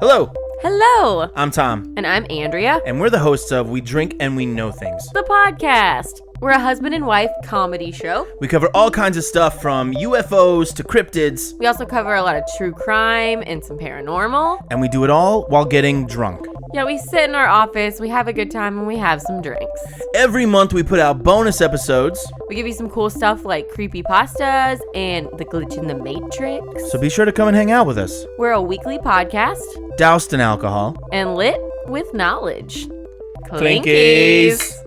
Hello, Hello, I'm Tom, and I'm Andrea, and we're the hosts of We Drink and We Know Things. the podcast. We're a husband and wife comedy show. We cover all kinds of stuff from UFOs to cryptids, We also cover a lot of true crime and some paranormal. and we do it all while getting drunk. Yeah, we sit in our office, we have a good time, and we have some drinks. Every month we put out bonus episodes, We give you some cool stuff like creepypastas and the glitch in the matrix. so be sure to come and hang out with us. We're a weekly podcast Doused in alcohol. and lit with knowledge. Clinkies.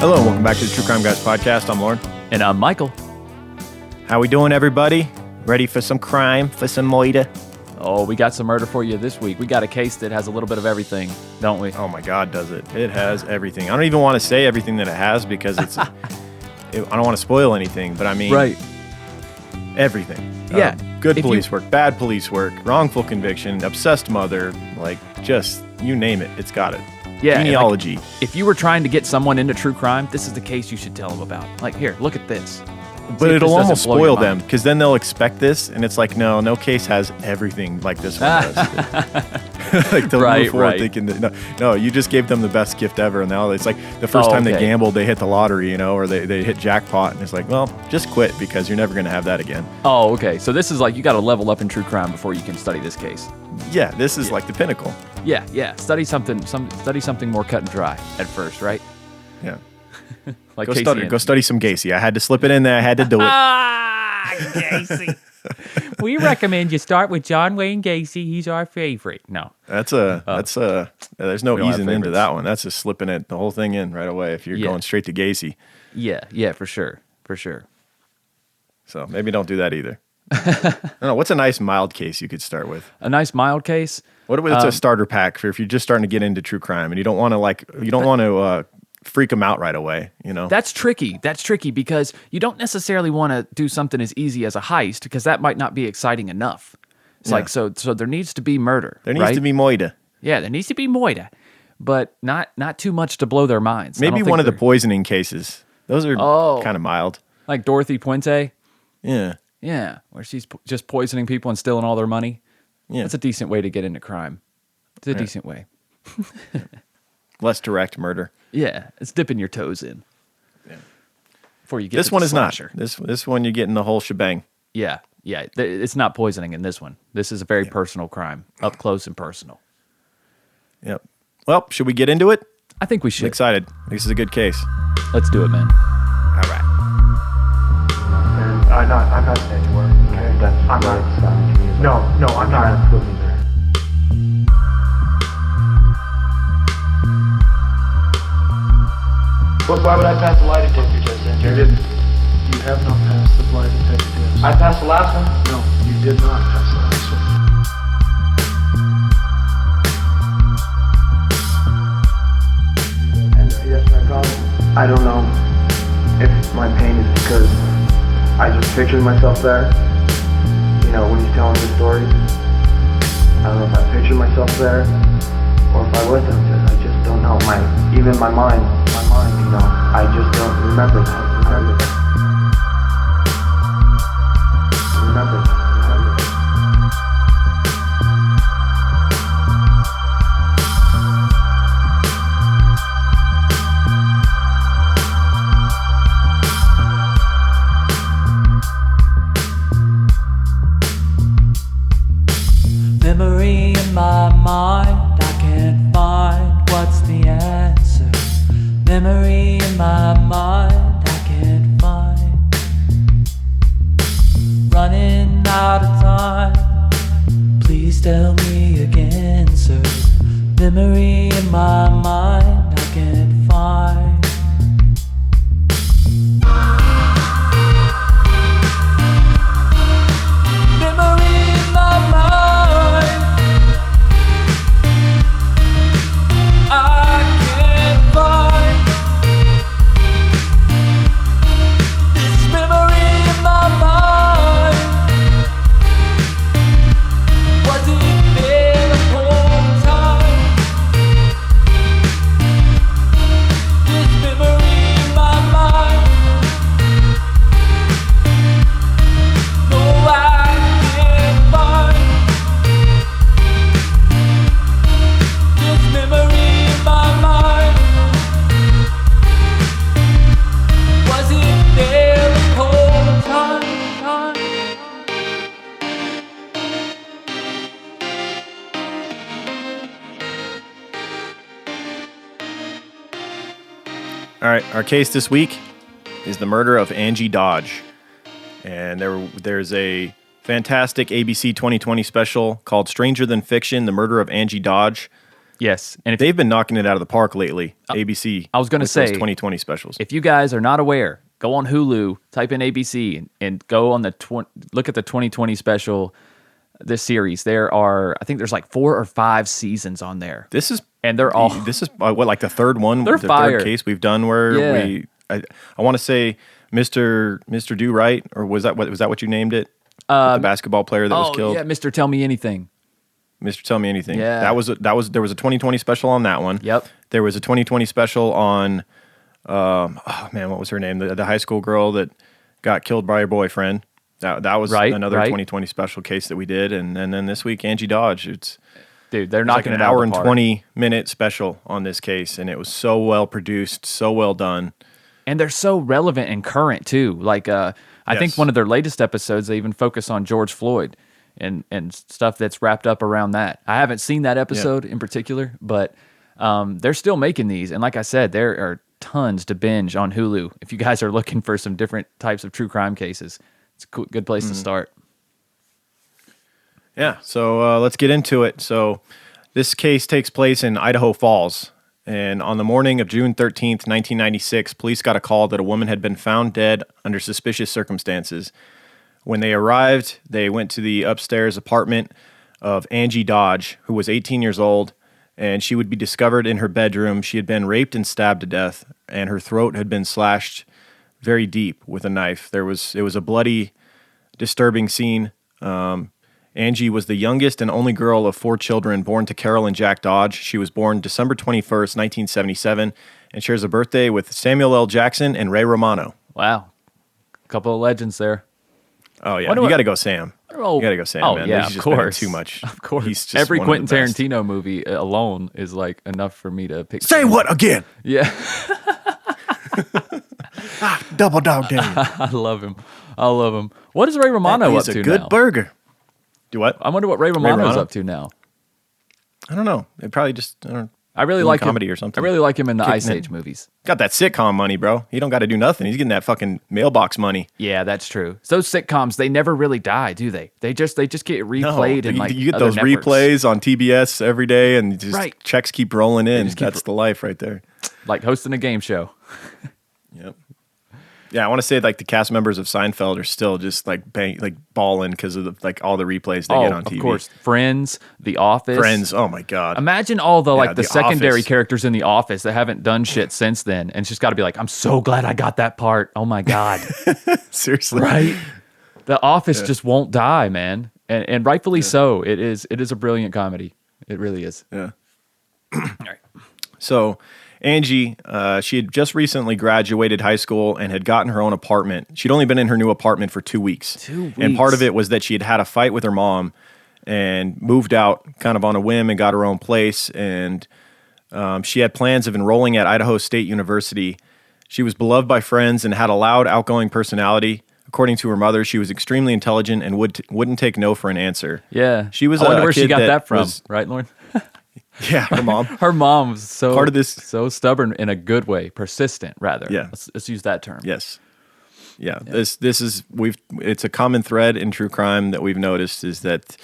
Hello, and welcome back to the True Crime Guys podcast. I'm Lauren. And I'm Michael. How we doing, everybody? Ready for some crime, for some moida? Oh, we got some murder for you this week. We got a case that has a little bit of everything, don't we? Oh my God, does it? It has everything. I don't even want to say everything that it has because it's. I don't want to spoil anything, but I mean, everything. Yeah. Good If police work, bad police work, wrongful conviction, obsessed mother, like just you name it, it's got it. Yeah. Genealogy. If you were trying to get someone into true crime, this is the case you should tell them about. Like, here, look at this. But See if it'll this almost doesn't blow your spoil them mind. because then they'll expect this, and it's like, no case has everything like this one does. Like they'll Right, move forward right. thinking that no, you just gave them the best gift ever, and now it's like the first time they okay. gambled, they hit the lottery, or they hit jackpot, and it's like, well, just quit because you're never gonna have that again. Oh, okay. So this is like you got to level up in true crime before you can study this case. Yeah, this is like the pinnacle. Yeah. Study something more cut and dry at first, right? Yeah, Like go Casey study some Gacy. I had to slip it in there. I had to do it. Gacy. We recommend you start with John Wayne Gacy. He's our favorite. No. There's no We don't have easing into favorites. that one. That's just slipping the whole thing in right away if you're Yeah. going straight to Gacy. Yeah, for sure. So maybe don't do that either. I don't know. What's a nice mild case you could start with? A nice mild case. What's a starter pack for if you're just starting to get into true crime and you don't want to freak them out right away, That's tricky. That's tricky because you don't necessarily want to do something as easy as a heist because that might not be exciting enough. It's Yeah. like, so there needs to be murder. There needs right? to be moida. Yeah, there needs to be moida, but not too much to blow their minds. I Maybe don't think one of the they're- poisoning cases. Those are kind of mild. like Dorothy Puente. Yeah. Yeah, where she's just poisoning people and stealing all their money. Yeah. That's a decent way to get into crime. It's a decent way. Less direct murder. Yeah, it's dipping your toes in. Yeah. Before you get This to one the is slasher. not. This one you're getting the whole shebang. Yeah. It's not poisoning in this one. This is a very personal crime, up close and personal. Yep. Well, should we get into it? I think we I'm should. excited. This is a good case. Let's do it, man. All right. I'm not anywhere. Okay, I'm not. No, I'm not. Put me there. Well, why would I pass the lie detector test, then, Jerry? You have not passed the lie detector test. I passed the last one. No, you did not pass the last one. And yes, my problem. I don't know if my pain is because I just pictured myself there. When he's telling the story. I don't know if I pictured myself there or if I was downstairs. I just don't know. Even my mind, I just don't remember that. Remember that. Memory in my mind, I can't find what's the answer. Memory in my mind, I can't find. Running out of time, please tell me again, sir. Memory in my mind, I can't find. Memory in my mind, I can't find. This right, our case this week is the murder of Angie Dodge. And there's a fantastic ABC 2020 special called Stranger Than Fiction, The Murder of Angie Dodge. Yes. And if They've been knocking it out of the park lately, ABC. I was going to say, those 2020 specials. if you guys are not aware, go on Hulu, type in ABC, and go on look at the 2020 special, this series. There are, I think there's like 4 or 5 seasons on there. This is like the third one, they're the fire. third case we've done where I want to say Mr. Do Right, or was that what you named it? The basketball player that was killed. Yeah, Mr. Tell Me Anything. Mr. Tell Me Anything. Yeah. There was a 2020 special on that one. Yep. There was a 2020 special on what was her name? The high school girl that got killed by her boyfriend. That was another 2020 special case that we did, and then this week Angie Dodge. Dude, they're like knocking an it out hour of the and park. 20-minute special on this case, and it was so well produced, so well done. And they're so relevant and current too. Like I think one of their latest episodes, they even focus on George Floyd and stuff that's wrapped up around that. I haven't seen that episode in particular, but they're still making these. And like I said, there are tons to binge on Hulu if you guys are looking for some different types of true crime cases. It's a good place to start. Yeah, so let's get into it. So this case takes place in Idaho Falls. And on the morning of June 13th, 1996, police got a call that a woman had been found dead under suspicious circumstances. When they arrived, they went to the upstairs apartment of Angie Dodge, who was 18 years old, and she would be discovered in her bedroom. She had been raped and stabbed to death, and her throat had been slashed very deep with a knife. It was a bloody, disturbing scene. Angie was the youngest and only girl of 4 children born to Carol and Jack Dodge. She was born December 21st, 1977, and shares a birthday with Samuel L. Jackson and Ray Romano. Wow. A couple of legends there. Oh, yeah. You got to go Sam. Oh, you got to go Sam, oh, man. yeah, He's of just been in course. too much. Of course. He's just every one of Quentin the best. Tarantino movie alone is like enough for me to pick. Say what again? Yeah. Double dog game. I love him. What is Ray Romano up He's to a good now? burger. Do what? I wonder what Ray Romano's Romano? up to now. I don't know. It probably just I really doing like comedy him. or something. I really like him in the Kicking Ice it. Age movies. got that sitcom money, bro. He don't got to do nothing. He's getting that fucking mailbox money. Yeah, that's true. Those sitcoms, they never really die, do they? They just get replayed in like you get other those networks. replays on TBS every day, and just Right. checks keep rolling in. just keep That's the life right there. Like hosting a game show. Yep. Yeah, I want to say like the cast members of Seinfeld are still just like balling because of all the replays they get on TV. Of course. Friends, The Office. Friends. Oh my god. Imagine all the the The secondary Office. characters in The Office that haven't done shit since then, and it's just got to be like, I'm so glad I got that part. Oh my god, Seriously. right? The Office just won't die, man, and rightfully so. It is a brilliant comedy. It really is. Yeah. So, Angie, she had just recently graduated high school and had gotten her own apartment. She'd only been in her new apartment for 2 weeks. 2 weeks. And part of it was that she had had a fight with her mom and moved out kind of on a whim and got her own place. And she had plans of enrolling at Idaho State University. She was beloved by friends and had a loud, outgoing personality. According to her mother, she was extremely intelligent and wouldn't take no for an answer. Yeah, She was I wonder a where she kid got that from, was- right, Lauren? Yeah, her mom. Her mom was so Part of this- so stubborn in a good way, persistent rather. Yeah. Let's use that term. Yes. Yeah. This is it's a common thread in true crime that we've noticed is that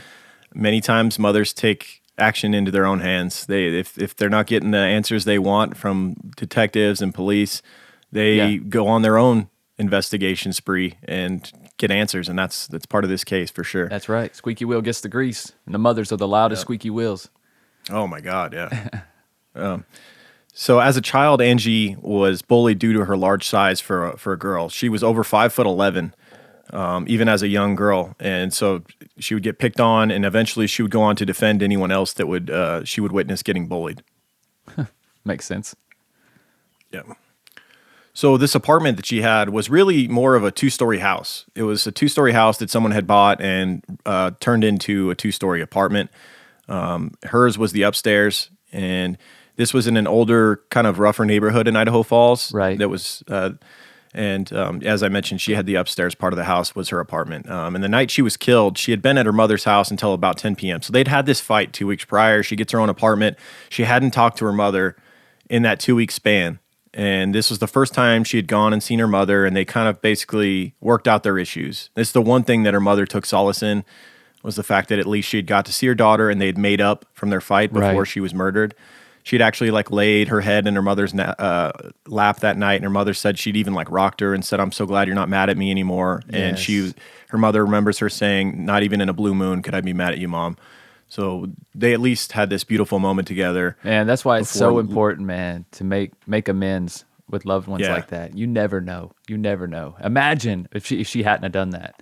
many times mothers take action into their own hands. If they're not getting the answers they want from detectives and police, they go on their own investigation spree and get answers, and that's part of this case for sure. That's right. Squeaky wheel gets the grease, and the mothers are the loudest squeaky wheels. Oh my God, yeah. So as a child, Angie was bullied due to her large size for a girl. She was over 5'11", even as a young girl, and so she would get picked on, and eventually she would go on to defend anyone else that she would witness getting bullied. Makes sense. Yeah. So this apartment that she had was really more of a 2-story house. It was a 2-story house that someone had bought and turned into a 2-story apartment. Hers was the upstairs, and this was in an older, kind of rougher neighborhood in Idaho Falls. Right. That was, as I mentioned, she had the upstairs part of the house was her apartment. And the night she was killed, she had been at her mother's house until about 10 p.m. So they'd had this fight 2 weeks prior. She gets her own apartment. She hadn't talked to her mother in that 2-week span. And this was the first time she had gone and seen her mother, and they kind of basically worked out their issues. It's the one thing that her mother took solace in, was the fact that at least she had got to see her daughter and they had made up from their fight before she was murdered. She'd actually like laid her head in her mother's lap that night, and her mother said she'd even like rocked her and said, "I'm so glad you're not mad at me anymore." Yes. And her mother remembers her saying, "Not even in a blue moon could I be mad at you, Mom." So they at least had this beautiful moment together. And that's why it's so important, man, to make amends with loved ones Yeah. like that. You never know. You never know. Imagine if she hadn't have done that.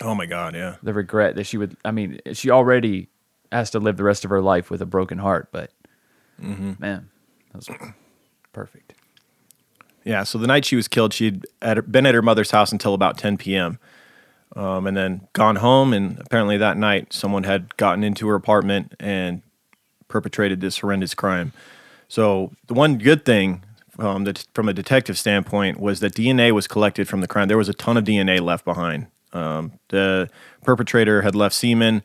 Oh my God, yeah. The regret that she would. I mean, she already has to live the rest of her life with a broken heart, but man, that was perfect. Yeah, so the night she was killed, she'd been at her mother's house until about 10 p.m. And then gone home, and apparently that night someone had gotten into her apartment and perpetrated this horrendous crime. So the one good thing from a detective standpoint was that DNA was collected from the crime. There was a ton of DNA left behind. The perpetrator had left semen,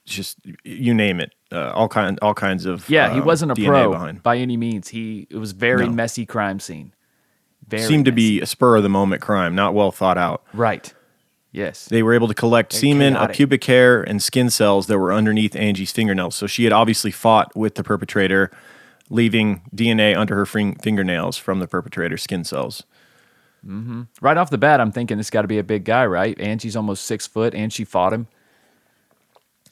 just you name it, all kinds of Yeah, he wasn't a DNA pro behind. by any means. It was very messy crime scene. Very Seemed to messy. be a spur of the moment crime, not well thought out. Right. Yes. They were able to collect semen, chaotic. pubic hair, and skin cells that were underneath Angie's fingernails. So she had obviously fought with the perpetrator, leaving DNA under her fingernails from the perpetrator's skin cells. Right off the bat, I'm thinking this got to be a big guy, right? Angie's almost 6 foot, and she fought him.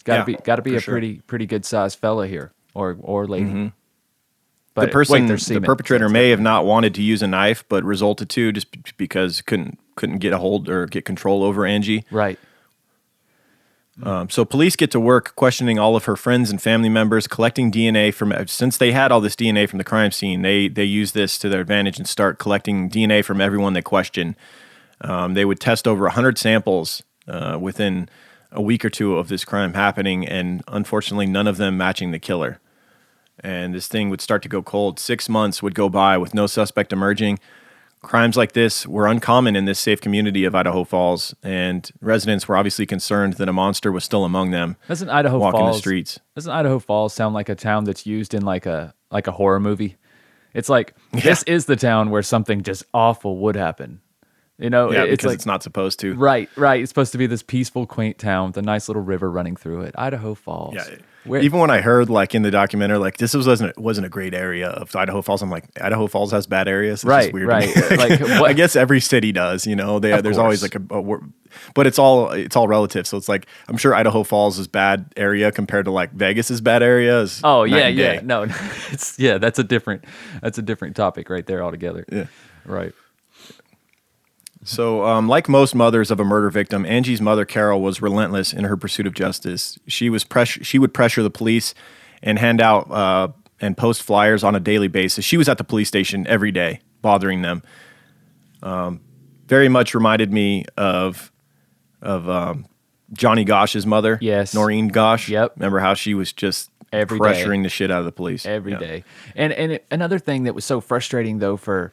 Got to be for a sure. pretty good sized fella here, or lady. The But the semen. perpetrator may have not wanted to use a knife, but resorted to just because couldn't get a hold or get control over Angie. Right. So police get to work questioning all of her friends and family members, collecting DNA from. Since they had all this DNA from the crime scene, they used this to their advantage and start collecting DNA from everyone they questioned. They would test over 100 samples within a week or two of this crime happening, and unfortunately, none of them matching the killer. And this thing would start to go cold. 6 months would go by with no suspect emerging. Crimes like this were uncommon in this safe community of Idaho Falls, and residents were obviously concerned that a monster was still among them. Doesn't Idaho walking Falls the streets? Doesn't Idaho Falls sound like a town that's used in like a horror movie? It's like this is the town where something just awful would happen. You know, Yeah, it's because like it's not supposed to. right. It's supposed to be this peaceful, quaint town with a nice little river running through it. Idaho Falls. Yeah. Even when I heard like in the documentary, like this wasn't a great area of Idaho Falls. I'm like, Idaho Falls has bad areas. It's Right, just weird. right. To me. Like, what- I guess every city does. You know, there's course. always like but it's all relative. So it's like I'm sure Idaho Falls is bad area compared to like Vegas's bad area. Is Oh night yeah, and yeah. day. No, that's a different topic right there altogether. Yeah. Right. So, like most mothers of a murder victim, Angie's mother, Carol, was relentless in her pursuit of justice. She would pressure the police and hand out and post flyers on a daily basis. She was at the police station every day, bothering them. Very much reminded me of Johnny Gosh's mother, Yes. Noreen Gosh. Yep. Remember how she was just Every day. pressuring the shit out of the police Every Yeah. day. And another thing that was so frustrating though for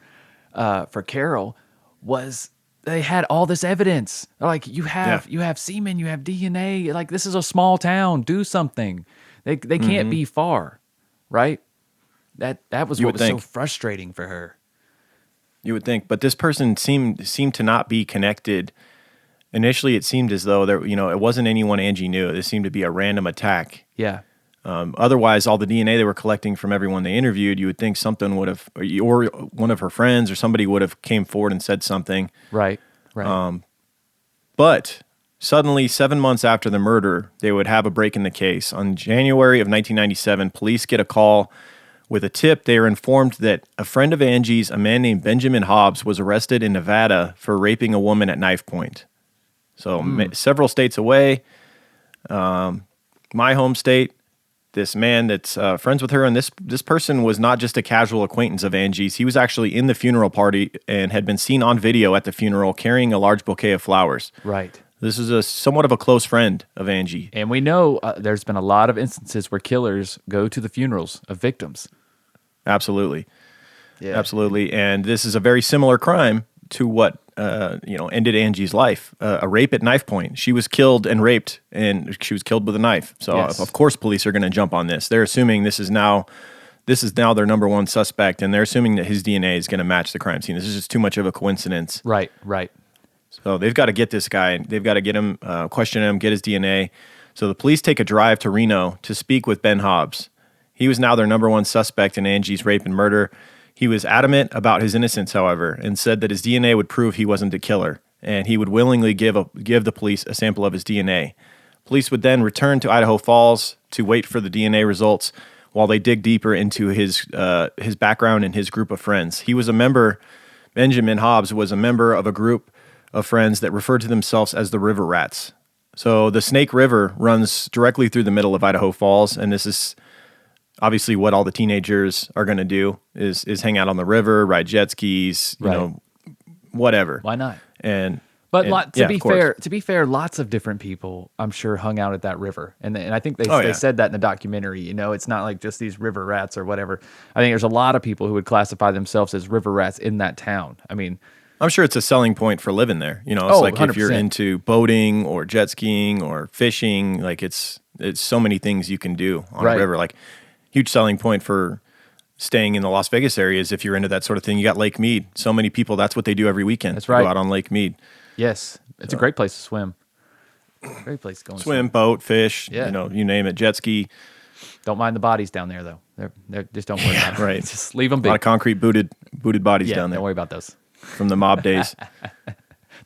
Carol was they had all this evidence. They're like, you have semen, you have DNA. Like, this is a small town. Do something. They can't be far, right? That was You what would was so think. frustrating for her. You would think, but this person seemed to not be connected. Initially, it seemed as though it wasn't anyone Angie knew. This seemed to be a random attack. Yeah. Otherwise, all the DNA they were collecting from everyone they interviewed, you would think something would have, or one of her friends or somebody would have came forward and said something. Right. But suddenly, 7 months after the murder, they would have a break in the case. On January of 1997, police get a call with a tip. They are informed that a friend of Angie's, a man named Benjamin Hobbs, was arrested in Nevada for raping a woman at knife point. So several states away, my home state, this man that's friends with her, and this person was not just a casual acquaintance of Angie's. He was actually in the funeral party and had been seen on video at the funeral carrying a large bouquet of flowers. Right. This is somewhat of a close friend of Angie. And we know there's been a lot of instances where killers go to the funerals of victims. Absolutely. Yeah. Absolutely. And this is a very similar crime to what ended Angie's life. A rape at knife point. She was killed and raped, and she was killed with a knife. So Yes. of course police are going to jump on this. They're assuming this this is now their number one suspect, and they're assuming that his DNA is going to match the crime scene. This is just too much of a coincidence. Right. So they've got to get this guy. They've got to get him, question him, get his DNA. So the police take a drive to Reno to speak with Ben Hobbs. He was now their number one suspect in Angie's rape and murder. He was adamant about his innocence, however, and said that his DNA would prove he wasn't the killer, and he would willingly give the police a sample of his DNA. Police would then return to Idaho Falls to wait for the DNA results while they dig deeper into his background and his group of friends. Benjamin Hobbs was a member of a group of friends that referred to themselves as the River Rats. So the Snake River runs directly through the middle of Idaho Falls, and this is obviously what all the teenagers are going to do is hang out on the river, ride jet skis, whatever. Why not? To be fair, lots of different people, I'm sure, hung out at that river, and I think they said that in the documentary. It's not like just these river rats or whatever. I think there's a lot of people who would classify themselves as river rats in that town. I mean, I'm sure it's a selling point for living there. It's like 100%. If you're into boating or jet skiing or fishing, like it's so many things you can do on a river. Like huge selling point for staying in the Las Vegas area is if you're into that sort of thing. You got Lake Mead. So many people, that's what they do every weekend. That's right. Go out on Lake Mead. Yes. It's a great place to swim. Great place to go and swim, boat, fish, yeah. You name it, jet ski. Don't mind the bodies down there, though. They're just don't worry about it. Right. Just leave them be. A lot of concrete booted bodies down there. Don't worry about those. From the mob days.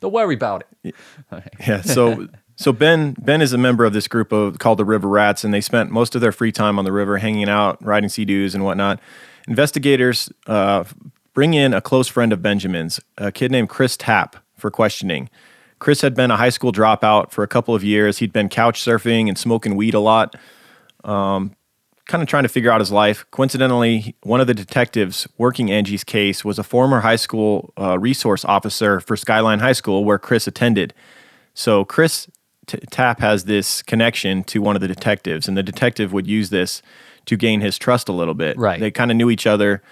Don't worry about it. Yeah, so Ben is a member of this group called the River Rats, and they spent most of their free time on the river hanging out, riding Sea-Doos and whatnot. Investigators bring in a close friend of Benjamin's, a kid named Chris Tapp, for questioning. Chris had been a high school dropout for a couple of years. He'd been couch surfing and smoking weed a lot, kind of trying to figure out his life. Coincidentally, one of the detectives working Angie's case was a former high school resource officer for Skyline High School, where Chris attended. So Chris Tapp has this connection to one of the detectives, and the detective would use this to gain his trust a little bit. Right. They kind of knew each other.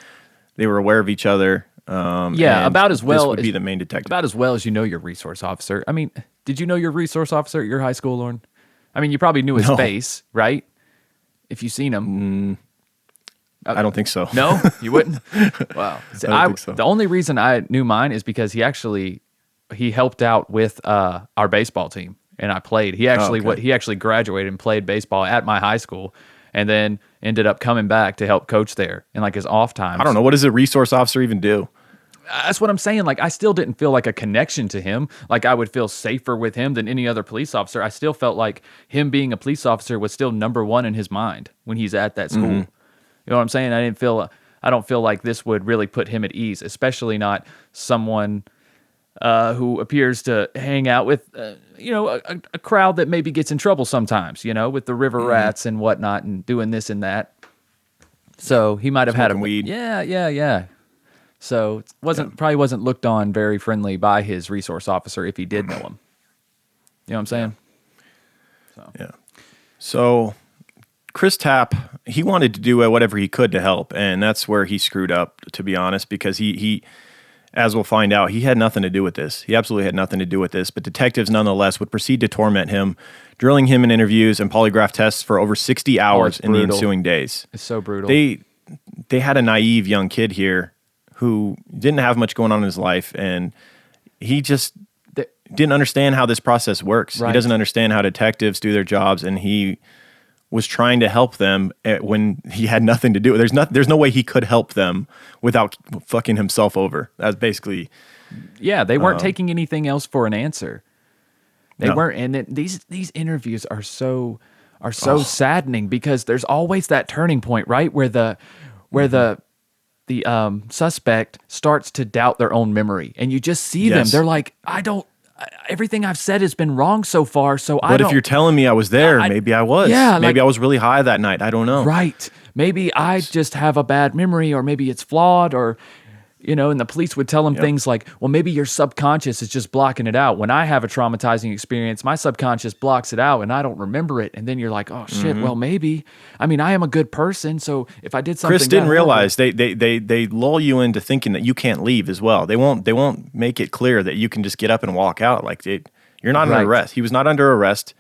They were aware of each other. About as well. This would be the main detective. About as well as your resource officer. I mean, did you know your resource officer at your high school, Lauren? I mean, you probably knew his face, right? If you've seen him. I don't think so. No? You wouldn't? Wow. I don't think so. The only reason I knew mine is because he helped out with our baseball team, and I played. He actually graduated and played baseball at my high school, and then ended up coming back to help coach there in like his off times. I don't know. What does a resource officer even do? That's what I'm saying. Like, I still didn't feel like a connection to him. Like, I would feel safer with him than any other police officer. I still felt like him being a police officer was still number one in his mind when he's at that school. Mm-hmm. You know what I'm saying? I don't feel like this would really put him at ease, especially not someone who appears to hang out with, a crowd that maybe gets in trouble sometimes, with the river rats and whatnot and doing this and that. So he might have had weed. Yeah. So it probably wasn't looked on very friendly by his resource officer if he did know him. You know what I'm saying? So Chris Tapp, he wanted to do whatever he could to help, and that's where he screwed up, to be honest, because he as we'll find out, he had nothing to do with this. He absolutely had nothing to do with this, but detectives nonetheless would proceed to torment him, drilling him in interviews and polygraph tests for over 60 hours in the ensuing days. It's so brutal. They had a naive young kid here who didn't have much going on in his life, and he just didn't understand how this process works. Right. He doesn't understand how detectives do their jobs, and he was trying to help them when he had nothing to do. There's no way he could help them without fucking himself over. That's basically... Yeah, they weren't taking anything else for an answer. They weren't, and these interviews are so saddening because there's always that turning point, right, where the suspect starts to doubt their own memory, and you just see them. They're like, everything I've said has been wrong so far, But if you're telling me I was there, maybe I was. Yeah, maybe I was really high that night. I don't know. Right. Maybe I just have a bad memory, or maybe it's flawed, or... and the police would tell him things like, well, maybe your subconscious is just blocking it out. When I have a traumatizing experience, my subconscious blocks it out and I don't remember it. And then you're like, oh shit, well, maybe. I mean, I am a good person. So if I did something... Chris didn't realize they lull you into thinking that you can't leave as well. They won't make it clear that you can just get up and walk out. Like you're not under arrest. He was not under arrest.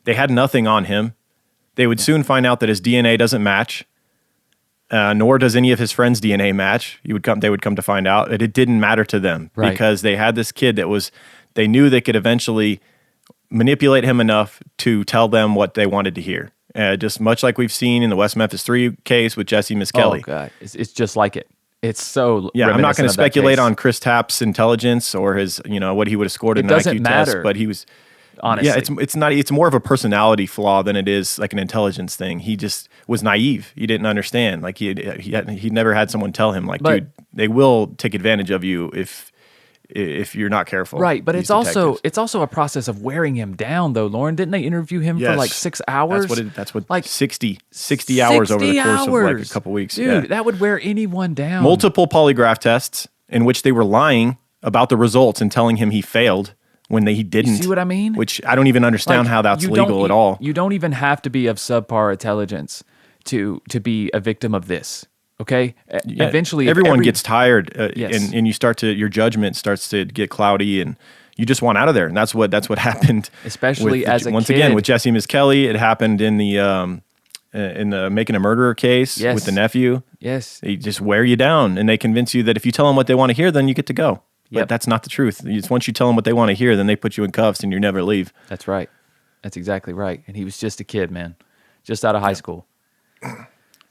They had nothing on him. They would soon find out that his DNA doesn't match. nor does any of his friends' DNA match. They would come to find out that it didn't matter to them because they had this kid they knew they could eventually manipulate him enough to tell them what they wanted to hear. Just much like we've seen in the West Memphis 3 case with Jesse Miskelly. Oh, God. It's just like it. It's so I'm not going to speculate on on Chris Tapp's intelligence or his, what he would have scored in an doesn't IQ matter. test, but he was honestly. Yeah, it's more of a personality flaw than it is like an intelligence thing. He just was naive. He didn't understand. Like he never had someone tell him like, dude, they will take advantage of you if you're not careful. Right, but it's also a process of wearing him down though, Lauren. Didn't they interview him for like 6 hours? That's what like 60 hours over the course of like a couple weeks. Dude, that would wear anyone down. Multiple polygraph tests in which they were lying about the results and telling him he failed when he didn't. You see what I mean? Which I don't even understand how that's legal at all. You don't even have to be of subpar intelligence to be a victim of this. Okay. Yeah, eventually, everyone gets tired, yes. and your judgment starts to get cloudy, and you just want out of there. And that's what happened. Especially as a once kid. again with Jesse Miskelly, it happened in the Making a Murderer case with the nephew. Yes, they just wear you down, and they convince you that if you tell them what they want to hear, then you get to go. But that's not the truth. It's once you tell them what they want to hear, then they put you in cuffs, and you never leave. That's right. That's exactly right. And he was just a kid, man, just out of high school.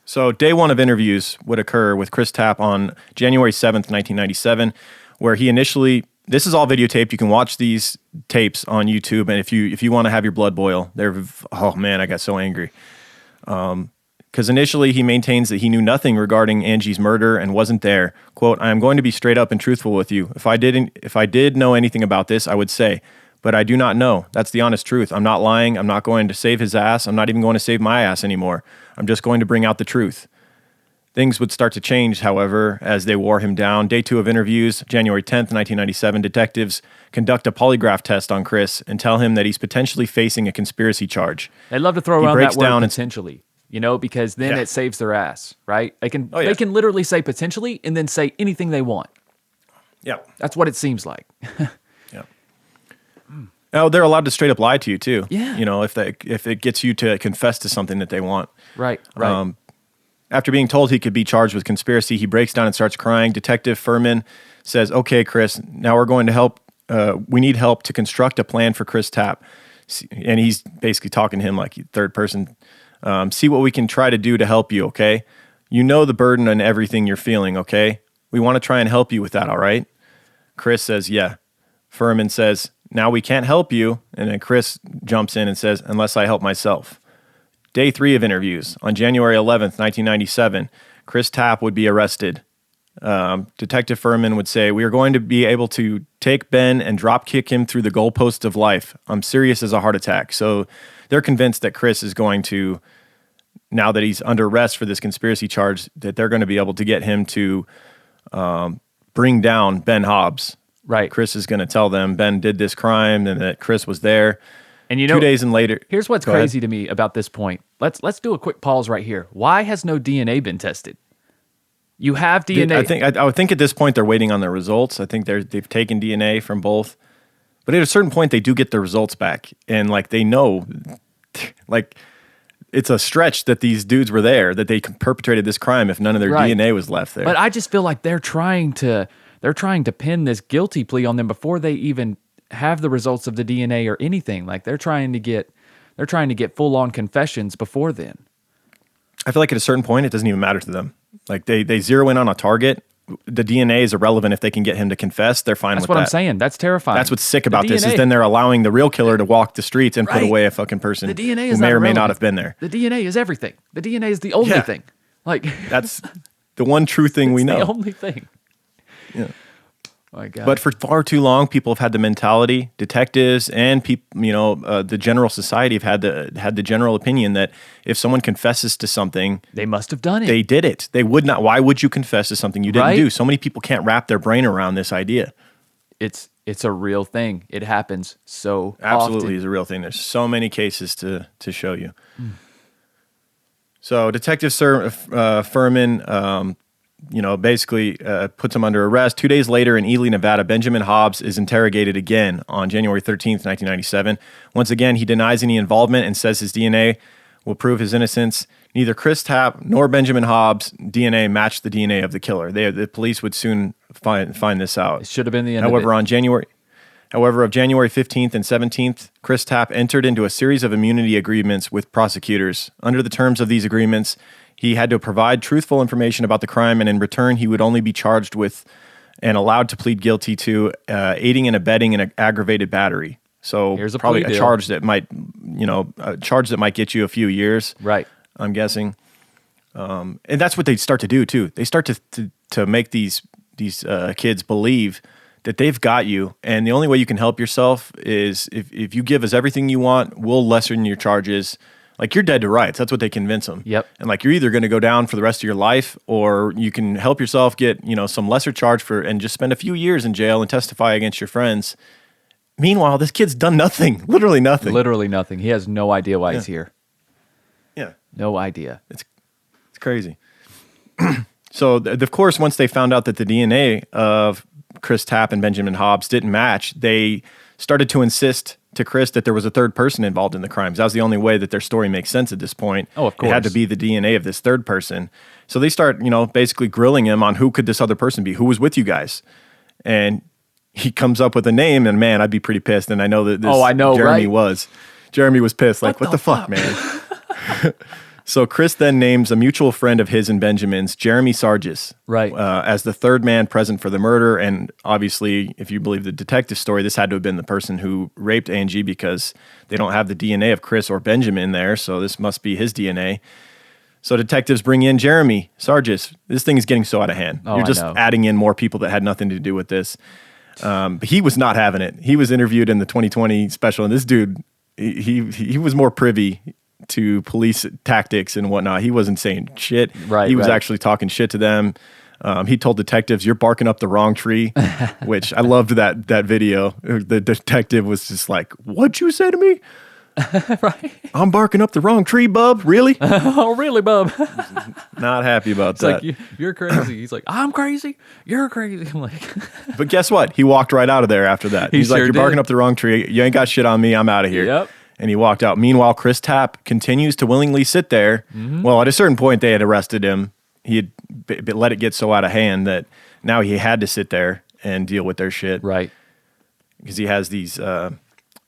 So day one of interviews would occur with Chris Tapp on January 7th, 1997, where he initially, this is all videotaped. You can watch these tapes on YouTube. And if you want to have your blood boil, oh man, I got so angry. Because initially he maintains that he knew nothing regarding Angie's murder and wasn't there. Quote, "I am going to be straight up and truthful with you. If I did know anything about this, I would say, but I do not know. That's the honest truth. I'm not lying. I'm not going to save his ass. I'm not even going to save my ass anymore. I'm just going to bring out the truth." Things would start to change, however, as they wore him down. Day 2 of interviews, January 10th, 1997, detectives conduct a polygraph test on Chris and tell him that he's potentially facing a conspiracy charge. They love to throw around that word potentially, because then it saves their ass, right? They can literally say potentially and then say anything they want. Yeah. That's what it seems like. Yeah. Oh, they're allowed to straight up lie to you too. Yeah. If it gets you to confess to something that they want. Right. After being told he could be charged with conspiracy, he breaks down and starts crying. Detective Furman says, "Okay, Chris, now we're going to help. We need help to construct a plan for Chris Tapp." And he's basically talking to him like third person. "See what we can try to do to help you, okay? You know the burden and everything you're feeling, okay? We want to try and help you with that, all right?" Chris says, "Yeah." Furman says, "Now we can't help you." And then Chris jumps in and says, "Unless I help myself." Day 3 of interviews. On January 11th, 1997, Chris Tapp would be arrested. Detective Furman would say, "We are going to be able to take Ben and drop kick him through the goalposts of life. I'm serious as a heart attack." So they're convinced that Chris is going to, now that he's under arrest for this conspiracy charge, that they're going to be able to get him to bring down Ben Hobbs. Right. Chris is going to tell them Ben did this crime and that Chris was there. And 2 days and later. Here's what's crazy to me about this point. Let's do a quick pause right here. Why has no DNA been tested? You have DNA. I would think at this point they're waiting on their results. I think they've taken DNA from both, but at a certain point they do get their results back, and like they know, like it's a stretch that these dudes were there, that they perpetrated this crime if none of their DNA was left there. But I just feel like they're trying to pin this guilty plea on them before they even have the results of the DNA or anything. Like they're trying to get full on confessions before then. I feel like at a certain point it doesn't even matter to them. Like they zero in on a target. The DNA is irrelevant if they can get him to confess. They're fine with that. That's what I'm saying. That's terrifying. That's what's sick about this is then they're allowing the real killer to walk the streets and put away a fucking person the DNA is who may or may not have been there. The DNA is everything. The DNA is the only thing. Like that's the one true thing we know. The only thing. Yeah. My God. But for far too long, people have had the mentality, detectives and people, the general society have had the general opinion that if someone confesses to something, they must have done it. They did it. They would not. Why would you confess to something you didn't do? So many people can't wrap their brain around this idea. It's a real thing. It happens so absolutely often. Is a real thing. There's so many cases to show you. So Detective Furman. Basically puts him under arrest. 2 days later in Ely, Nevada, Benjamin Hobbs is interrogated again on January 13th, 1997. Once again, he denies any involvement and says his DNA will prove his innocence. Neither Chris Tapp nor Benjamin Hobbs' DNA matched the DNA of the killer. The police would soon find this out. It should have been the end However, of it. However, of January 15th and 17th, Chris Tapp entered into a series of immunity agreements with prosecutors. Under the terms of these agreements, he had to provide truthful information about the crime, and in return, he would only be charged with and allowed to plead guilty to aiding and abetting an aggravated battery. So Here's a probably plea a deal. charge that might, a charge that might get you a few years. Right. I'm guessing. And that's what they start to do too. They start to make these kids believe that they've got you, and the only way you can help yourself is if you give us everything you want, we'll lessen your charges. Like, you're dead to rights. That's what they convince them. Yep. And like, you're either going to go down for the rest of your life, or you can help yourself get some lesser charge and just spend a few years in jail and testify against your friends. Meanwhile, this kid's done nothing. Literally nothing. Literally nothing. He has no idea why he's here. Yeah. No idea. It's crazy. So, of course, once they found out that the DNA of Chris Tapp and Benjamin Hobbs didn't match, they started to insist to Chris that there was a third person involved in the crimes. That was the only way that their story makes sense at this point. Oh, of course. It had to be the DNA of this third person. So they start, basically grilling him on who could this other person be? Who was with you guys? And he comes up with a name, and man, I'd be pretty pissed. And I know that this Jeremy right? was. Jeremy was pissed. Like, what the fuck, man? So Chris then names a mutual friend of his and Benjamin's, Jeremy Sargis, Right. as the third man present for the murder. And obviously, if you believe the detective story, this had to have been the person who raped Angie, because they don't have the DNA of Chris or Benjamin there. So this must be his DNA. So detectives bring in Jeremy Sargis. This thing is getting so out of hand. Oh, You're just I know. adding in more people that had nothing to do with this. But he was not having it. He was interviewed in the 2020 special, and this dude, he was more privy to police tactics and whatnot. He wasn't saying shit. Right, He was right. actually talking shit to them. He told detectives, "You're barking up the wrong tree," which I loved that video. The detective was just like, "What'd you say to me?" Right. "I'm barking up the wrong tree, bub. Really?" Oh, really, bub? Not happy about It's that. like, you're crazy. He's like, I'm crazy. You're crazy. I'm like, But guess what? He walked right out of there after that. He He's like, sure "You're barking did. up the wrong tree. You ain't got shit on me. I'm out of here." Yep. And he walked out. Meanwhile, Chris Tapp continues to willingly sit there. Mm-hmm. Well, at a certain point, they had arrested him. He had let it get so out of hand that now he had to sit there and deal with their shit. right. Because he has these,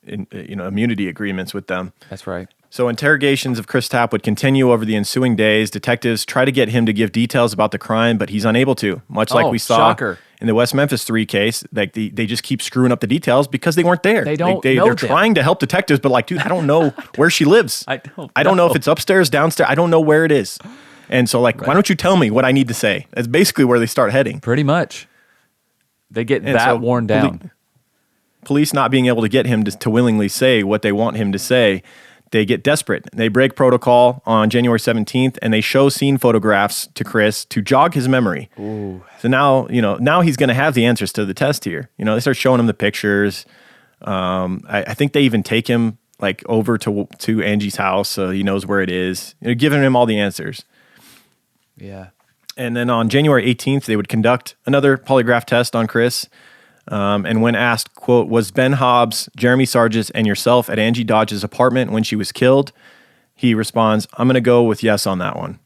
immunity agreements with them. That's right. So interrogations of Chris Tapp would continue over the ensuing days. Detectives try to get him to give details about the crime, but he's unable to. Much like Oh, we saw shocker. in the West Memphis 3 case, like they just keep screwing up the details because they weren't there. They don't know They're them. trying to help detectives, but like, dude, I don't know where she lives. I don't know if it's upstairs, downstairs. I don't know where it is. And so, like, why don't you tell me what I need to say? That's basically where they start heading. Pretty much. They get And that so worn down. Police not being able to get him to willingly say what they want him to say, they get desperate. They break protocol on January 17th, and they show scene photographs to Chris to jog his memory. Ooh. So now he's going to have the answers to the test here. They start showing him the pictures. I think they even take him like over to Angie's house, so he knows where it is. Giving him all the answers. Yeah. And then on January 18th, they would conduct another polygraph test on Chris. And when asked, quote, "Was Ben Hobbs, Jeremy Sargis, and yourself at Angie Dodge's apartment when she was killed?" He responds, "I'm going to go with yes on that one."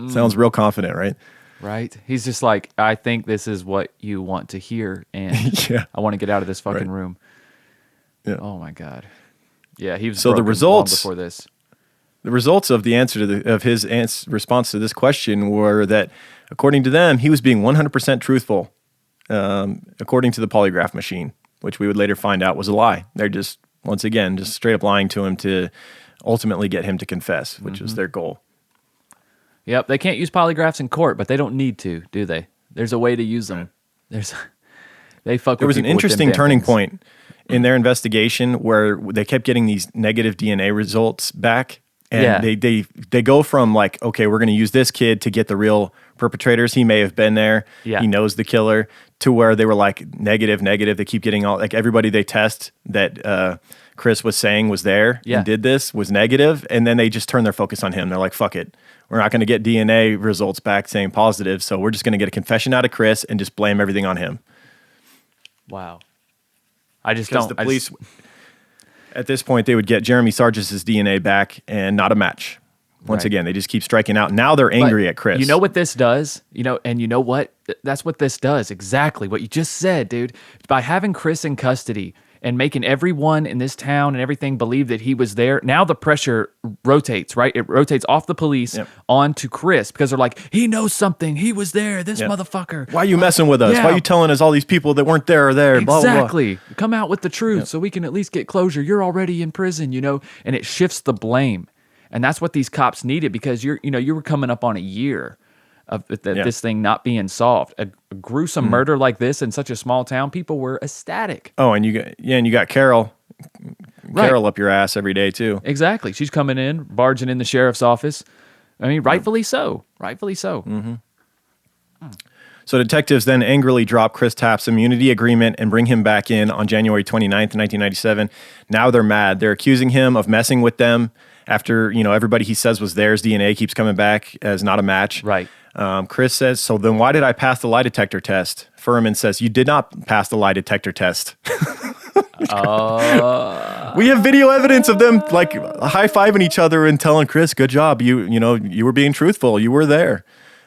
Sounds real confident, right? Right. He's just like, I think this is what you want to hear, and Yeah. I want to get out of this fucking Right. room. Yeah. Oh my God. Yeah, he was So the broken long results- before this. The results of the answer of his response to this question were that, according to them, he was being 100% truthful, according to the polygraph machine, which we would later find out was a lie. They're just, once again, just straight up lying to him to ultimately get him to confess, which was their goal. Yep, they can't use polygraphs in court, but they don't need to, do they? There's a way to use them. They fuck There with was an people with them interesting damn turning things. point in their investigation where they kept getting these negative DNA results back. And Yeah. they go from like, okay, we're going to use this kid to get the real perpetrators. He may have been there. Yeah. He knows the killer, to where they were like negative. They keep getting all, like, everybody they test that Chris was saying was there Yeah. and did this was negative. And then they just turn their focus on him. They're like, fuck it. We're not going to get DNA results back saying positive. So we're just going to get a confession out of Chris and just blame everything on him. Wow. I just Because don't. the police, at this point, they would get Jeremy Sargis' DNA back and not a match. Once again, they just keep striking out. Now they're angry at Chris. You know what this does? And you know what? That's what this does. Exactly what you just said, dude. By having Chris in custody and making everyone in this town and everything believe that he was there, now the pressure rotates, right? It rotates off the police onto Chris because they're like, he knows something. He was there. This motherfucker. Why are you messing with us? Yeah. Why are you telling us all these people that weren't there are there? Exactly. Blah, blah. Come out with the truth so we can at least get closure. You're already in prison, and it shifts the blame. And that's what these cops needed because you were coming up on a year of this thing not being solved. A gruesome murder like this in such a small town, people were ecstatic. Oh, and you got Carol up your ass every day too. Exactly. She's coming in, barging in the sheriff's office. I mean, rightfully so. Rightfully so. Mm-hmm. So detectives then angrily drop Chris Tapp's immunity agreement and bring him back in on January 29th, 1997. Now they're mad. They're accusing him of messing with them after, everybody he says was theirs DNA keeps coming back as not a match. Right. Chris says, so then why did I pass the lie detector test? Furman says, you did not pass the lie detector test. We have video evidence of them like high-fiving each other and telling Chris, good job. You were being truthful. You were there.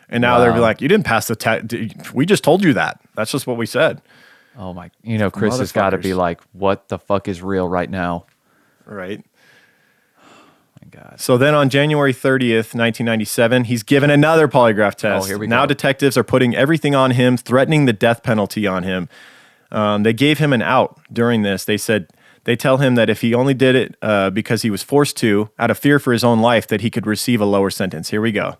And now they're like, you didn't pass the test. We just told you that. That's just what we said. Oh my, Chris has got to be like, what the fuck is real right now? Right. God. So then on January 30th, 1997, he's given another polygraph test. Oh, here we now go. Detectives are putting everything on him, threatening the death penalty on him. They gave him an out during this. They tell him that if he only did it because he was forced to, out of fear for his own life, that he could receive a lower sentence. Here we go.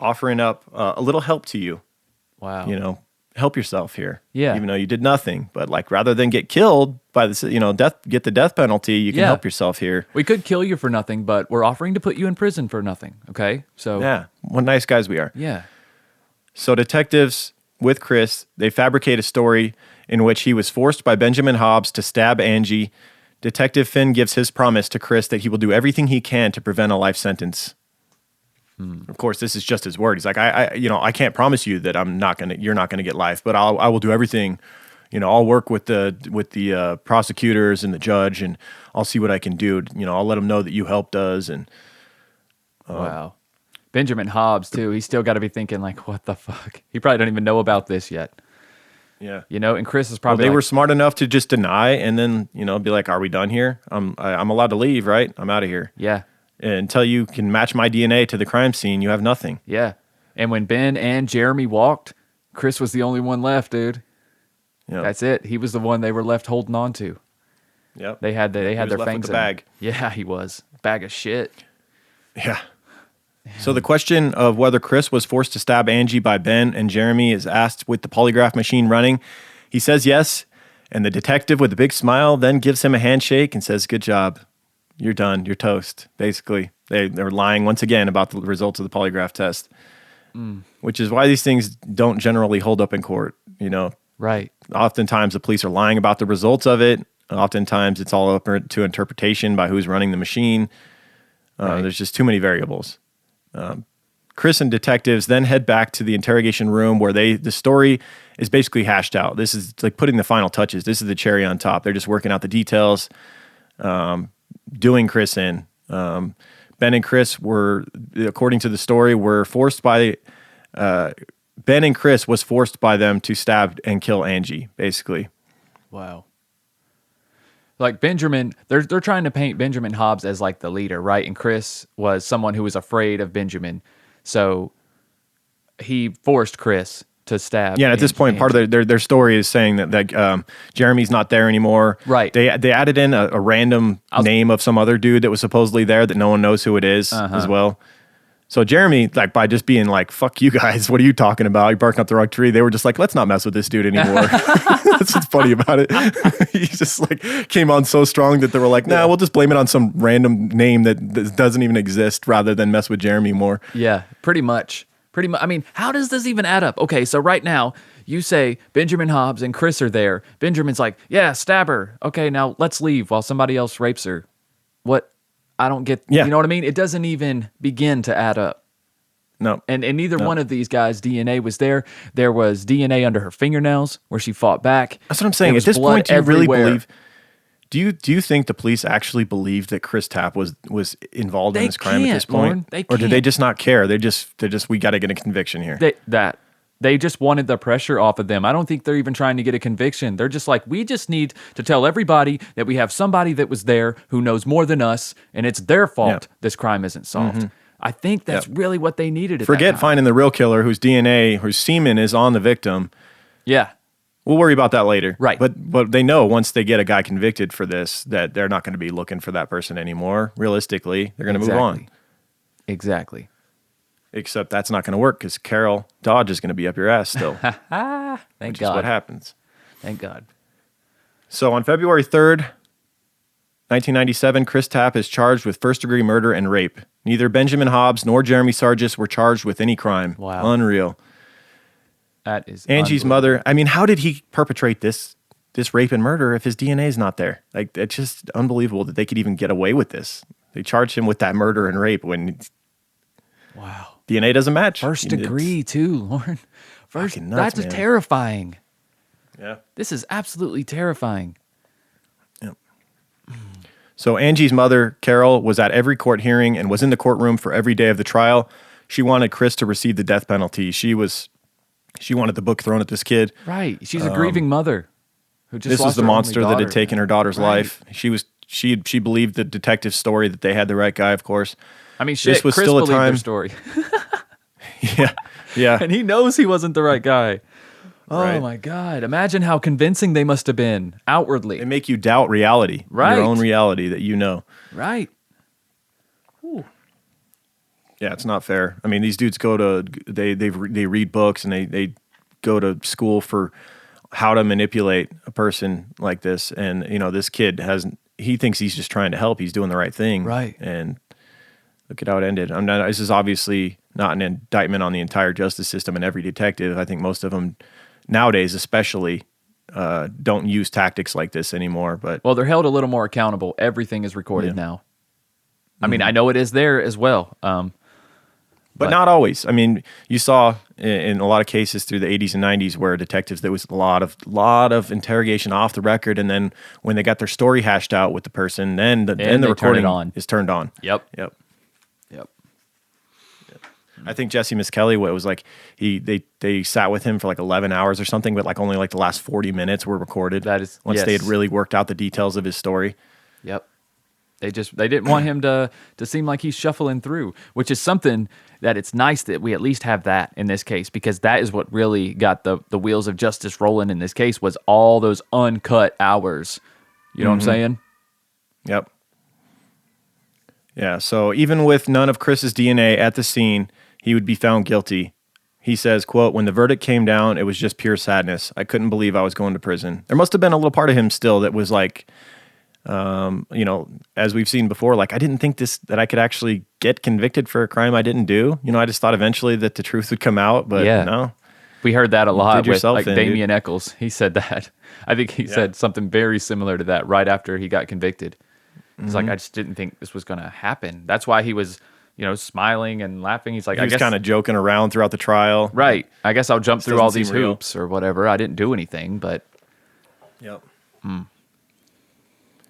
Offering up a little help to you. Wow. Help yourself here. Yeah. Even though you did nothing. But rather than get killed by get the death penalty, you can help yourself here. We could kill you for nothing, but we're offering to put you in prison for nothing. Okay? So yeah, what nice guys we are. Yeah. So detectives with Chris, they fabricate a story in which he was forced by Benjamin Hobbs to stab Angie. Detective Finn gives his promise to Chris that he will do everything he can to prevent a life sentence. Of course, this is just his word. He's like, I can't promise you that you're not gonna get life, but I will do everything. I'll work with the prosecutors and the judge, and I'll see what I can do. I'll let them know that you helped us. And wow, Benjamin Hobbs too. He's still got to be thinking like, what the fuck? He probably don't even know about this yet. Yeah, And Chris is probably they were smart enough to just deny, and then be like, are we done here? I'm allowed to leave, right? I'm out of here. Yeah. Until you can match my DNA to the crime scene, you have nothing. Yeah. And when Ben and Jeremy walked, Chris was the only one left, dude. Yep. That's it. He was the one they were left holding on to. Yep. They had their left fangs with the in bag. Yeah, he was. Bag of shit. Yeah. So the question of whether Chris was forced to stab Angie by Ben and Jeremy is asked with the polygraph machine running. He says yes, and the detective with a big smile then gives him a handshake and says, good job. You're done. You're toast. Basically, they're lying once again about the results of the polygraph test, which is why these things don't generally hold up in court. Right. Oftentimes the police are lying about the results of it. Oftentimes it's all up to interpretation by who's running the machine. Right. There's just too many variables. Chris and detectives then head back to the interrogation room where the story is basically hashed out. This is like putting the final touches. This is the cherry on top. They're just working out the details. Doing Chris in. Ben and Chris were, according to the story, Ben and Chris was forced by them to stab and kill Angie, basically. Wow. Like Benjamin, they're trying to paint Benjamin Hobbs as like the leader, right? And Chris was someone who was afraid of Benjamin. So he forced Chris to stab. Yeah, at this point, part of their story is saying that Jeremy's not there anymore. Right. They added in a random name of some other dude that was supposedly there that no one knows who it is as well. So Jeremy, by just being like, fuck you guys, what are you talking about? You're barking up the wrong tree. They were just like, let's not mess with this dude anymore. That's what's funny about it. He just came on so strong that they were like, we'll just blame it on some random name that doesn't even exist rather than mess with Jeremy more. Yeah, pretty much. I mean, how does this even add up? Okay, so right now, you say Benjamin Hobbs and Chris are there. Benjamin's like, yeah, stab her. Okay, now let's leave while somebody else rapes her. What? I don't get, you know what I mean? It doesn't even begin to add up. No. And neither one of these guys' DNA was there. There was DNA under her fingernails where she fought back. That's what I'm saying. At this point, do you really believe Do you think the police actually believed that Chris Tapp was involved in They this crime at this can't, Lauren. point? They Or did they can't. just not care? They just we got to get a conviction here. They just wanted the pressure off of them. I don't think they're even trying to get a conviction. They're just like, we just need to tell everybody that we have somebody that was there who knows more than us, and it's their fault this crime isn't solved. I think that's really what they needed at that Forget time. finding the real killer whose DNA, whose semen is on the victim. Yeah. We'll worry about that later. Right. But they know once they get a guy convicted for this that they're not going to be looking for that person anymore. Realistically, they're going to move on. Exactly. Except that's not going to work because Carol Dodge is going to be up your ass still. Thank which God. is what happens. Thank God. So on February 3rd, 1997, Chris Tapp is charged with first-degree murder and rape. Neither Benjamin Hobbs nor Jeremy Sargis were charged with any crime. Wow. Unreal. That is Angie's mother, I mean, how did he perpetrate this rape and murder if his DNA is not there? Like, it's just unbelievable that they could even get away with this. They charged him with that murder and rape when Wow. DNA doesn't match. First degree, too, Lauren. Fucking nuts, That's man. terrifying. Yeah. This is absolutely terrifying. So Angie's mother, Carol, was at every court hearing and was in the courtroom for every day of the trial. She wanted Chris to receive the death penalty. She wanted the book thrown at this kid. Right. She's a grieving mother who just This was lost the her only monster that had daughter. taken her daughter's Right. life. She believed the detective's story that they had the right guy, of course. I mean, shit, This was Chris still a believed time- their story. Yeah. And he knows he wasn't the right guy. Oh, Right. my God. Imagine how convincing they must have been outwardly. They make you doubt reality. Right. Your own reality that you know. Right. Yeah, it's not fair. I mean, these dudes they read books and they go to school for how to manipulate a person like this. And this kid he thinks he's just trying to help. He's doing the right thing. Right. And look at how it ended. This is obviously not an indictment on the entire justice system and every detective. I think most of them nowadays, especially, don't use tactics like this anymore. But Well, they're held a little more accountable. Everything is recorded now. I mean, I know it is there as well. But not always. I mean, you saw in a lot of cases through the 80s and 90s where detectives, there was a lot of interrogation off the record, and then when they got their story hashed out with the person, then the they turn it recording on. is turned on. Yep. Yep. Yep. I think Jesse Miskelly, what it was like, they sat with him for like 11 hours or something, but like only like the last 40 minutes were recorded. That is- once they had yes. really worked out the details of his story. Yep. They didn't want him to seem like he's shuffling through, which is something that it's nice that we at least have that in this case, because that is what really got the wheels of justice rolling in this case, was all those uncut hours. You know what I'm saying? Yep. Yeah, so even with none of Chris's DNA at the scene, he would be found guilty. He says, quote, "When the verdict came down, it was just pure sadness. I couldn't believe I was going to prison." There must have been a little part of him still that was like, as we've seen before, like, I didn't think that I could actually get convicted for a crime I didn't do. I just thought eventually that the truth would come out, but Yeah. no. We heard that a lot did with yourself like in, dude. Damian Eccles. He said that. I think he said something very similar to that right after he got convicted. It's like, I just didn't think this was going to happen. That's why he was, smiling and laughing. He's like, He I was guess kind of joking around throughout the trial. right. I guess I'll jump through doesn't all these seem real. hoops or whatever. I didn't do anything, but Yep.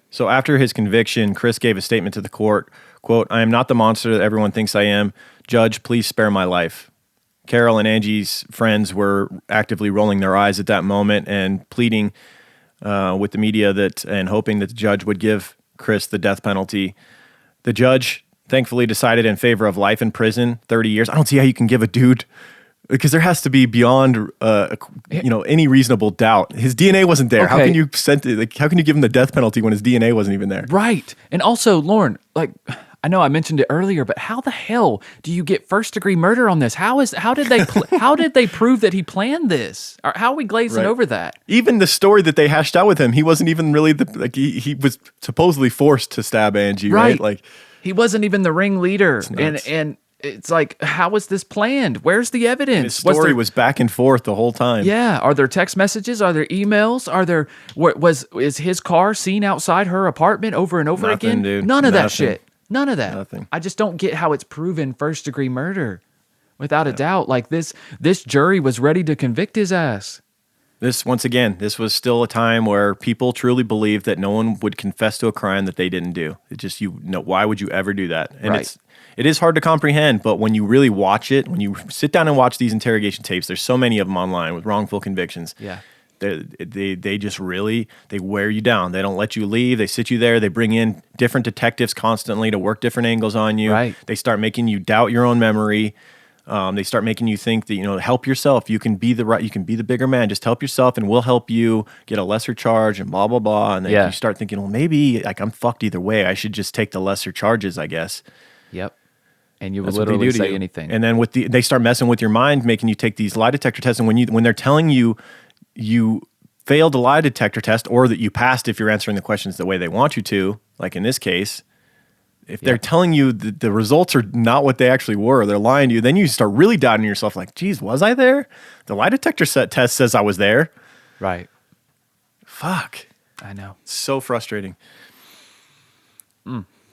So after his conviction, Chris gave a statement to the court, quote, "I am not the monster that everyone thinks I am. Judge, please spare my life." Carol and Angie's friends were actively rolling their eyes at that moment and pleading with the media and hoping that the judge would give Chris the death penalty. The judge thankfully decided in favor of life in prison, 30 years. I don't see how you can give a dude, because there has to be beyond any reasonable doubt. His DNA wasn't there. How Okay. can you how can you give him the death penalty when his DNA wasn't even there? right. And also, Lauren, like, I know I mentioned it earlier, but how the hell do you get first degree murder on this? How did they prove that he planned this? Or how are we glazing Right. over that? Even the story that they hashed out with him, he wasn't even really he was supposedly forced to stab Angie, right? Like, he wasn't even the ringleader, nuts. and it's like, how was this planned? Where's the evidence? his story there- was back and forth the whole time. Yeah. Are there text messages? Are there emails? Are there is his car seen outside her apartment over and over Nothing, again? dude. None of that Nothing. shit. None of that. Nothing. I just don't get how it's proven first degree murder, without a doubt. Like this jury was ready to convict his ass. Once again, this was still a time where people truly believed that no one would confess to a crime that they didn't do. It just, why would you ever do that? And Right. it is hard to comprehend, but when you really watch it, when you sit down and watch these interrogation tapes, there's so many of them online with wrongful convictions. Yeah. They just really, they wear you down. They don't let you leave. They sit you there. They bring in different detectives constantly to work different angles on you. Right. They start making you doubt your own memory. They start making you think that, help yourself. You can be the bigger man. Just help yourself and we'll help you get a lesser charge and blah, blah, blah. And then you start thinking, well, maybe like I'm fucked either way. I should just take the lesser charges, I guess. Yep. And you would That's what they literally do to say you. anything. And then they start messing with your mind, making you take these lie detector tests. And when they're telling you failed a lie detector test or that you passed if you're answering the questions the way they want you to, like in this case, if they're telling you that the results are not what they actually were, they're lying to you, then you start really doubting yourself like, geez, was I there? The lie detector test says I was there. Right. Fuck. I know. So frustrating.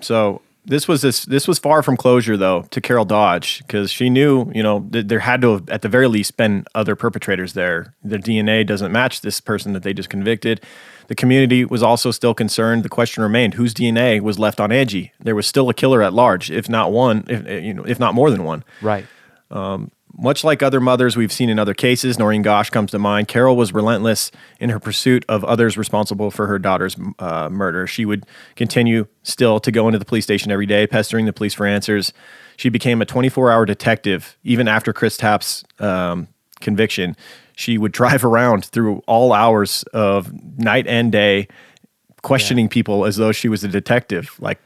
So this was far from closure, though, to Carol Dodge, because she knew, that there had to have, at the very least, been other perpetrators there. Their DNA doesn't match this person that they just convicted. The community was also still concerned. The question remained, whose DNA was left on Angie? There was still a killer at large, if not one, if not more than one. Right. Much like other mothers we've seen in other cases, Noreen Gosh comes to mind, Carol was relentless in her pursuit of others responsible for her daughter's murder. She would continue still to go into the police station every day, pestering the police for answers. She became a 24-hour detective, even after Chris Tapp's conviction. She would drive around through all hours of night and day, questioning people as though she was a detective, like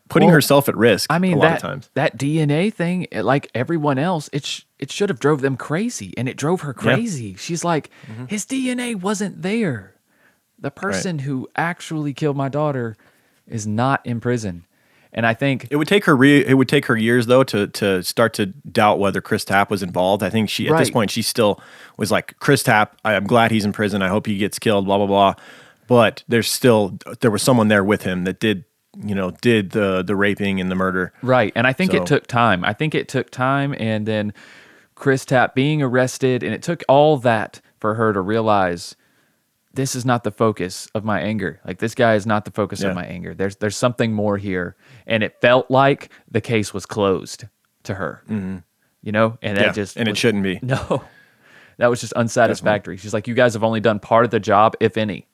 putting herself at risk. I mean, a lot of times. that DNA thing, like everyone else, it should have drove them crazy, and it drove her crazy. Yeah. She's like, his DNA wasn't there. The person who actually killed my daughter is not in prison. And I think it would take her years though to start to doubt whether Chris Tapp was involved. I think at this point she still was like, Chris Tapp, I'm glad he's in prison. I hope he gets killed. Blah blah blah. But there was someone there with him that did the raping and the murder. Right. And I think it took time. And then Chris Tapp being arrested, and it took all that for her to realize this is not the focus of my anger. Like, this guy is not the focus of my anger. There's something more here. And it felt like the case was closed to her. Mm-hmm. And that it shouldn't be. No. That was just unsatisfactory. She's like, you guys have only done part of the job, if any.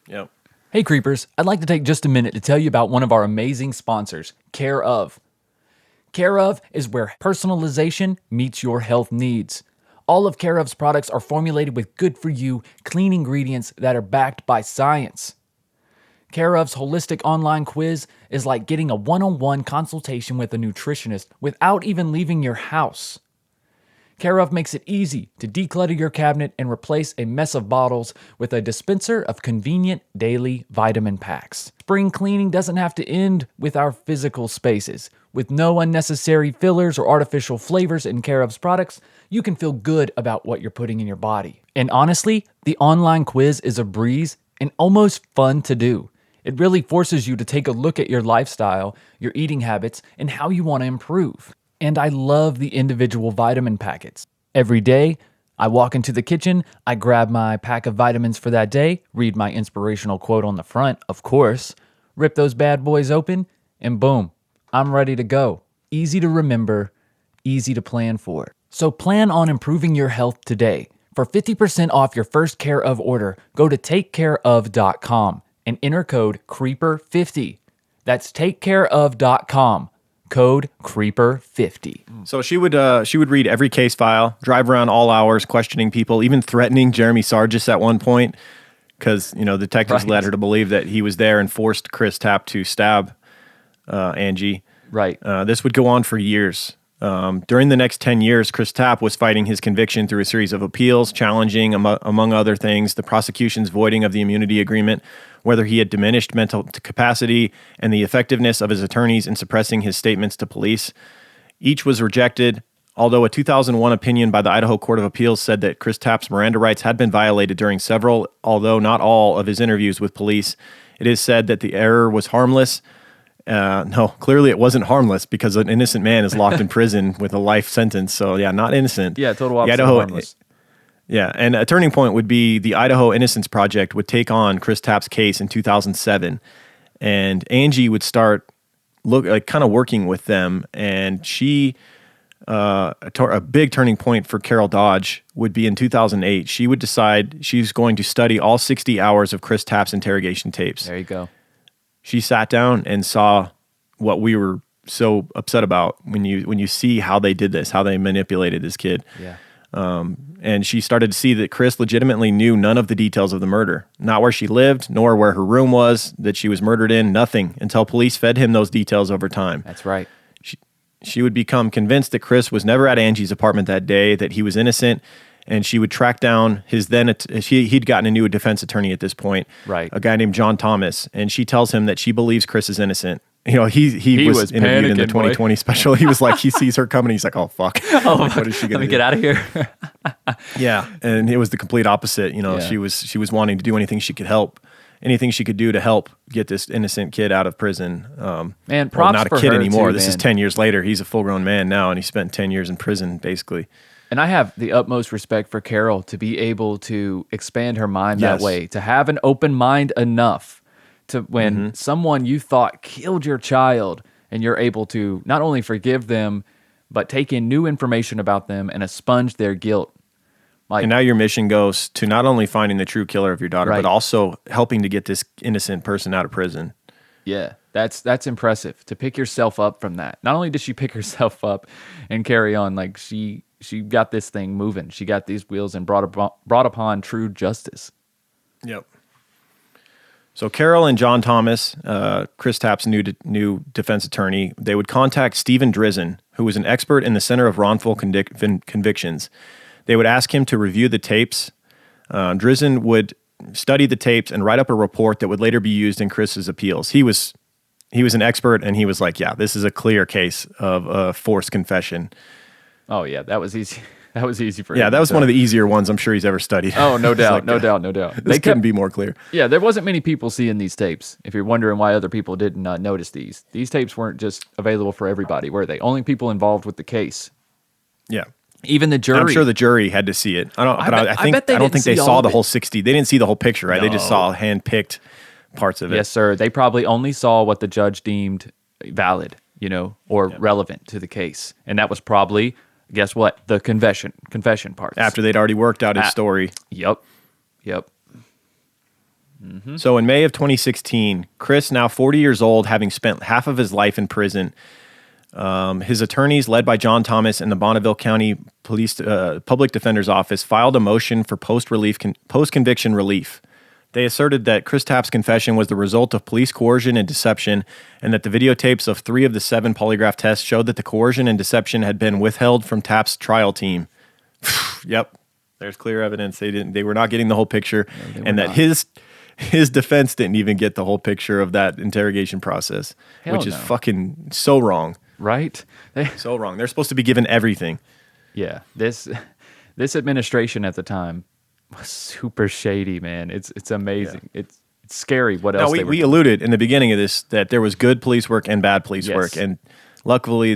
Yep. Hey Creepers, I'd like to take just a minute to tell you about one of our amazing sponsors, Care Of. Care Of is where personalization meets your health needs. All of Care Of's products are formulated with good-for-you, clean ingredients that are backed by science. Care Of's holistic online quiz is like getting a one-on-one consultation with a nutritionist without even leaving your house. Care Of makes it easy to declutter your cabinet and replace a mess of bottles with a dispenser of convenient daily vitamin packs. Spring cleaning doesn't have to end with our physical spaces. With no unnecessary fillers or artificial flavors in Care Of's products, you can feel good about what you're putting in your body. And honestly, the online quiz is a breeze and almost fun to do. It really forces you to take a look at your lifestyle, your eating habits, and how you want to improve. And I love the individual vitamin packets. Every day, I walk into the kitchen, I grab my pack of vitamins for that day, read my inspirational quote on the front, of course, rip those bad boys open, and boom, I'm ready to go. Easy to remember, easy to plan for. So plan on improving your health today. For 50% off your first Care Of order, go to takecareof.com and enter code CREEPER50. That's takecareof.com. Code CREEPER50. So she would read every case file, drive around all hours, questioning people, even threatening Jeremy Sargis at one point, because detectives led her to believe that he was there and forced Chris Tapp to stab Angie. Right. This would go on for years. During the next 10 years, Chris Tapp was fighting his conviction through a series of appeals, challenging, among other things, the prosecution's voiding of the immunity agreement, whether he had diminished mental capacity, and the effectiveness of his attorneys in suppressing his statements to police. Each was rejected, although a 2001 opinion by the Idaho Court of Appeals said that Chris Tapp's Miranda rights had been violated during several, although not all, of his interviews with police. It is said that the error was harmless. No, clearly it wasn't harmless, because an innocent man is locked in prison with a life sentence. So yeah, not innocent. Yeah, total opposite of harmless. Yeah, and a turning point would be the Idaho Innocence Project would take on Chris Tapp's case in 2007, and Angie would start kind of working with them, and she a big turning point for Carol Dodge would be in 2008. She would decide she's going to study all 60 hours of Chris Tapp's interrogation tapes. There you go. She sat down and saw what we were so upset about when you see how they did this, how they manipulated this kid. Yeah. And she started to see that Chris legitimately knew none of the details of the murder, not where she lived, nor where her room was that she was murdered in, nothing, until police fed him those details over time. That's right. She would become convinced that Chris was never at Angie's apartment that day, that he was innocent, and she would track down his he'd gotten a new defense attorney at this point, right? A guy named John Thomas, and she tells him that she believes Chris is innocent. You know, he was interviewed in the 2020 special. He was like, he sees her coming, he's like, oh fuck, what is she gonna let me do? get out of here. Yeah, and it was the complete opposite. You know, Yeah. she was wanting to do anything she could do to help get this innocent kid out of prison. Man, props not a for kid her anymore. too, This is man. 10 years later. He's a full-grown man now, and he spent 10 years in prison, basically. And I have the utmost respect for Carol to be able to expand her mind that Yes. way, to have an open mind enough to when someone you thought killed your child and you're able to not only forgive them, but take in new information about them and expunge their guilt. Like, And now your mission goes to not only finding the true killer of your daughter, Right. but also helping to get this innocent person out of prison. yeah, that's impressive to pick yourself up from that. Not only did she pick herself up and carry on, like she got this thing moving. She got these wheels and brought upon true justice. Yep. So Carol and John Thomas, Chris Tapp's new defense attorney, they would contact Stephen Drizzen, who was an expert in the Center of Wrongful Convictions. They would ask him to review the tapes. Drizzen would study the tapes and write up a report that would later be used in Chris's appeals. He was an expert, and he was like, yeah, this is a clear case of a forced confession. Oh yeah, that was easy. That was easy for him. Yeah, that was one of the easier ones I'm sure he's ever studied. Oh, no It's doubt, like, no doubt. This couldn't be more clear. Yeah, there wasn't many people seeing these tapes. If you're wondering why other people didn't notice these tapes weren't just available for everybody, were they? Only people involved with the case. Yeah. Even the jury. I'm sure the jury had to see it. I don't think they see all saw of the it. whole 60. They didn't see the whole picture, right? They just saw hand-picked parts of it. Yes, sir. They probably only saw what the judge deemed valid, or relevant to the case, and that was probably, guess what, the confession parts. After they'd already worked out his story. Yep. So in May of 2016, Chris, now 40 years old, having spent half of his life in prison, his attorneys, led by John Thomas and the Bonneville County Police Public Defender's Office, filed a motion for post-conviction relief. They asserted that Chris Tapp's confession was the result of police coercion and deception, and that the videotapes of 3 of the 7 polygraph tests showed that the coercion and deception had been withheld from Tapp's trial team. Yep, there's clear evidence they were not getting the whole picture, and that his defense didn't even get the whole picture of that interrogation process, which is fucking so wrong. Right? So wrong. They're supposed to be given everything. Yeah. This administration at the time was super shady, man. It's amazing. Yeah. It's scary what else they were we doing. alluded in the beginning of this that there was good police work and bad police Yes. work, and luckily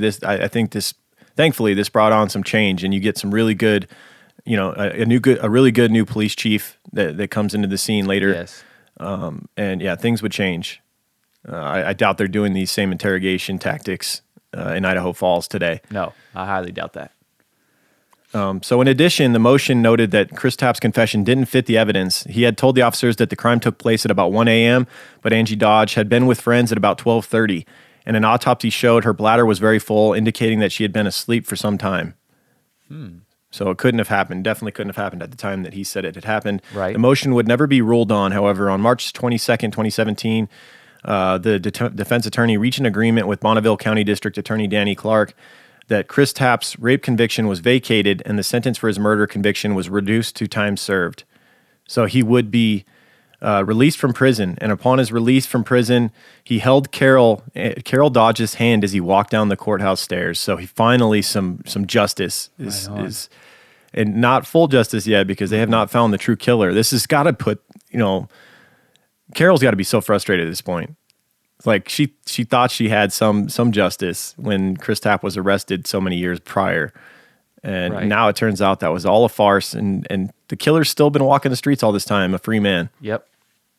thankfully this brought on some change, and you get some really good, a really good new police chief that comes into the scene later. Yes. And yeah, things would change. I doubt they're doing these same interrogation tactics in Idaho Falls today. No, I highly doubt that. So in addition, the motion noted that Chris Tapp's confession didn't fit the evidence. He had told the officers that the crime took place at about 1 a.m., but Angie Dodge had been with friends at about 12:30, and an autopsy showed her bladder was very full, indicating that she had been asleep for some time. So it couldn't have happened, definitely couldn't have happened at the time that he said it had happened. Right. The motion would never be ruled on. However, on March 22nd, 2017, the defense attorney reached an agreement with Bonneville County District Attorney Danny Clark that Chris Tapp's rape conviction was vacated and the sentence for his murder conviction was reduced to time served. So he would be released from prison, and upon his release from prison, he held Carol Dodge's hand as he walked down the courthouse stairs. So he finally some justice is and not full justice yet, because they have not found the true killer. This has got to put, Carol's got to be so frustrated at this point. Like she thought she had some justice when Chris Tapp was arrested so many years prior. And Right. now it turns out that was all a farce, and the killer's still been walking the streets all this time, a free man. Yep.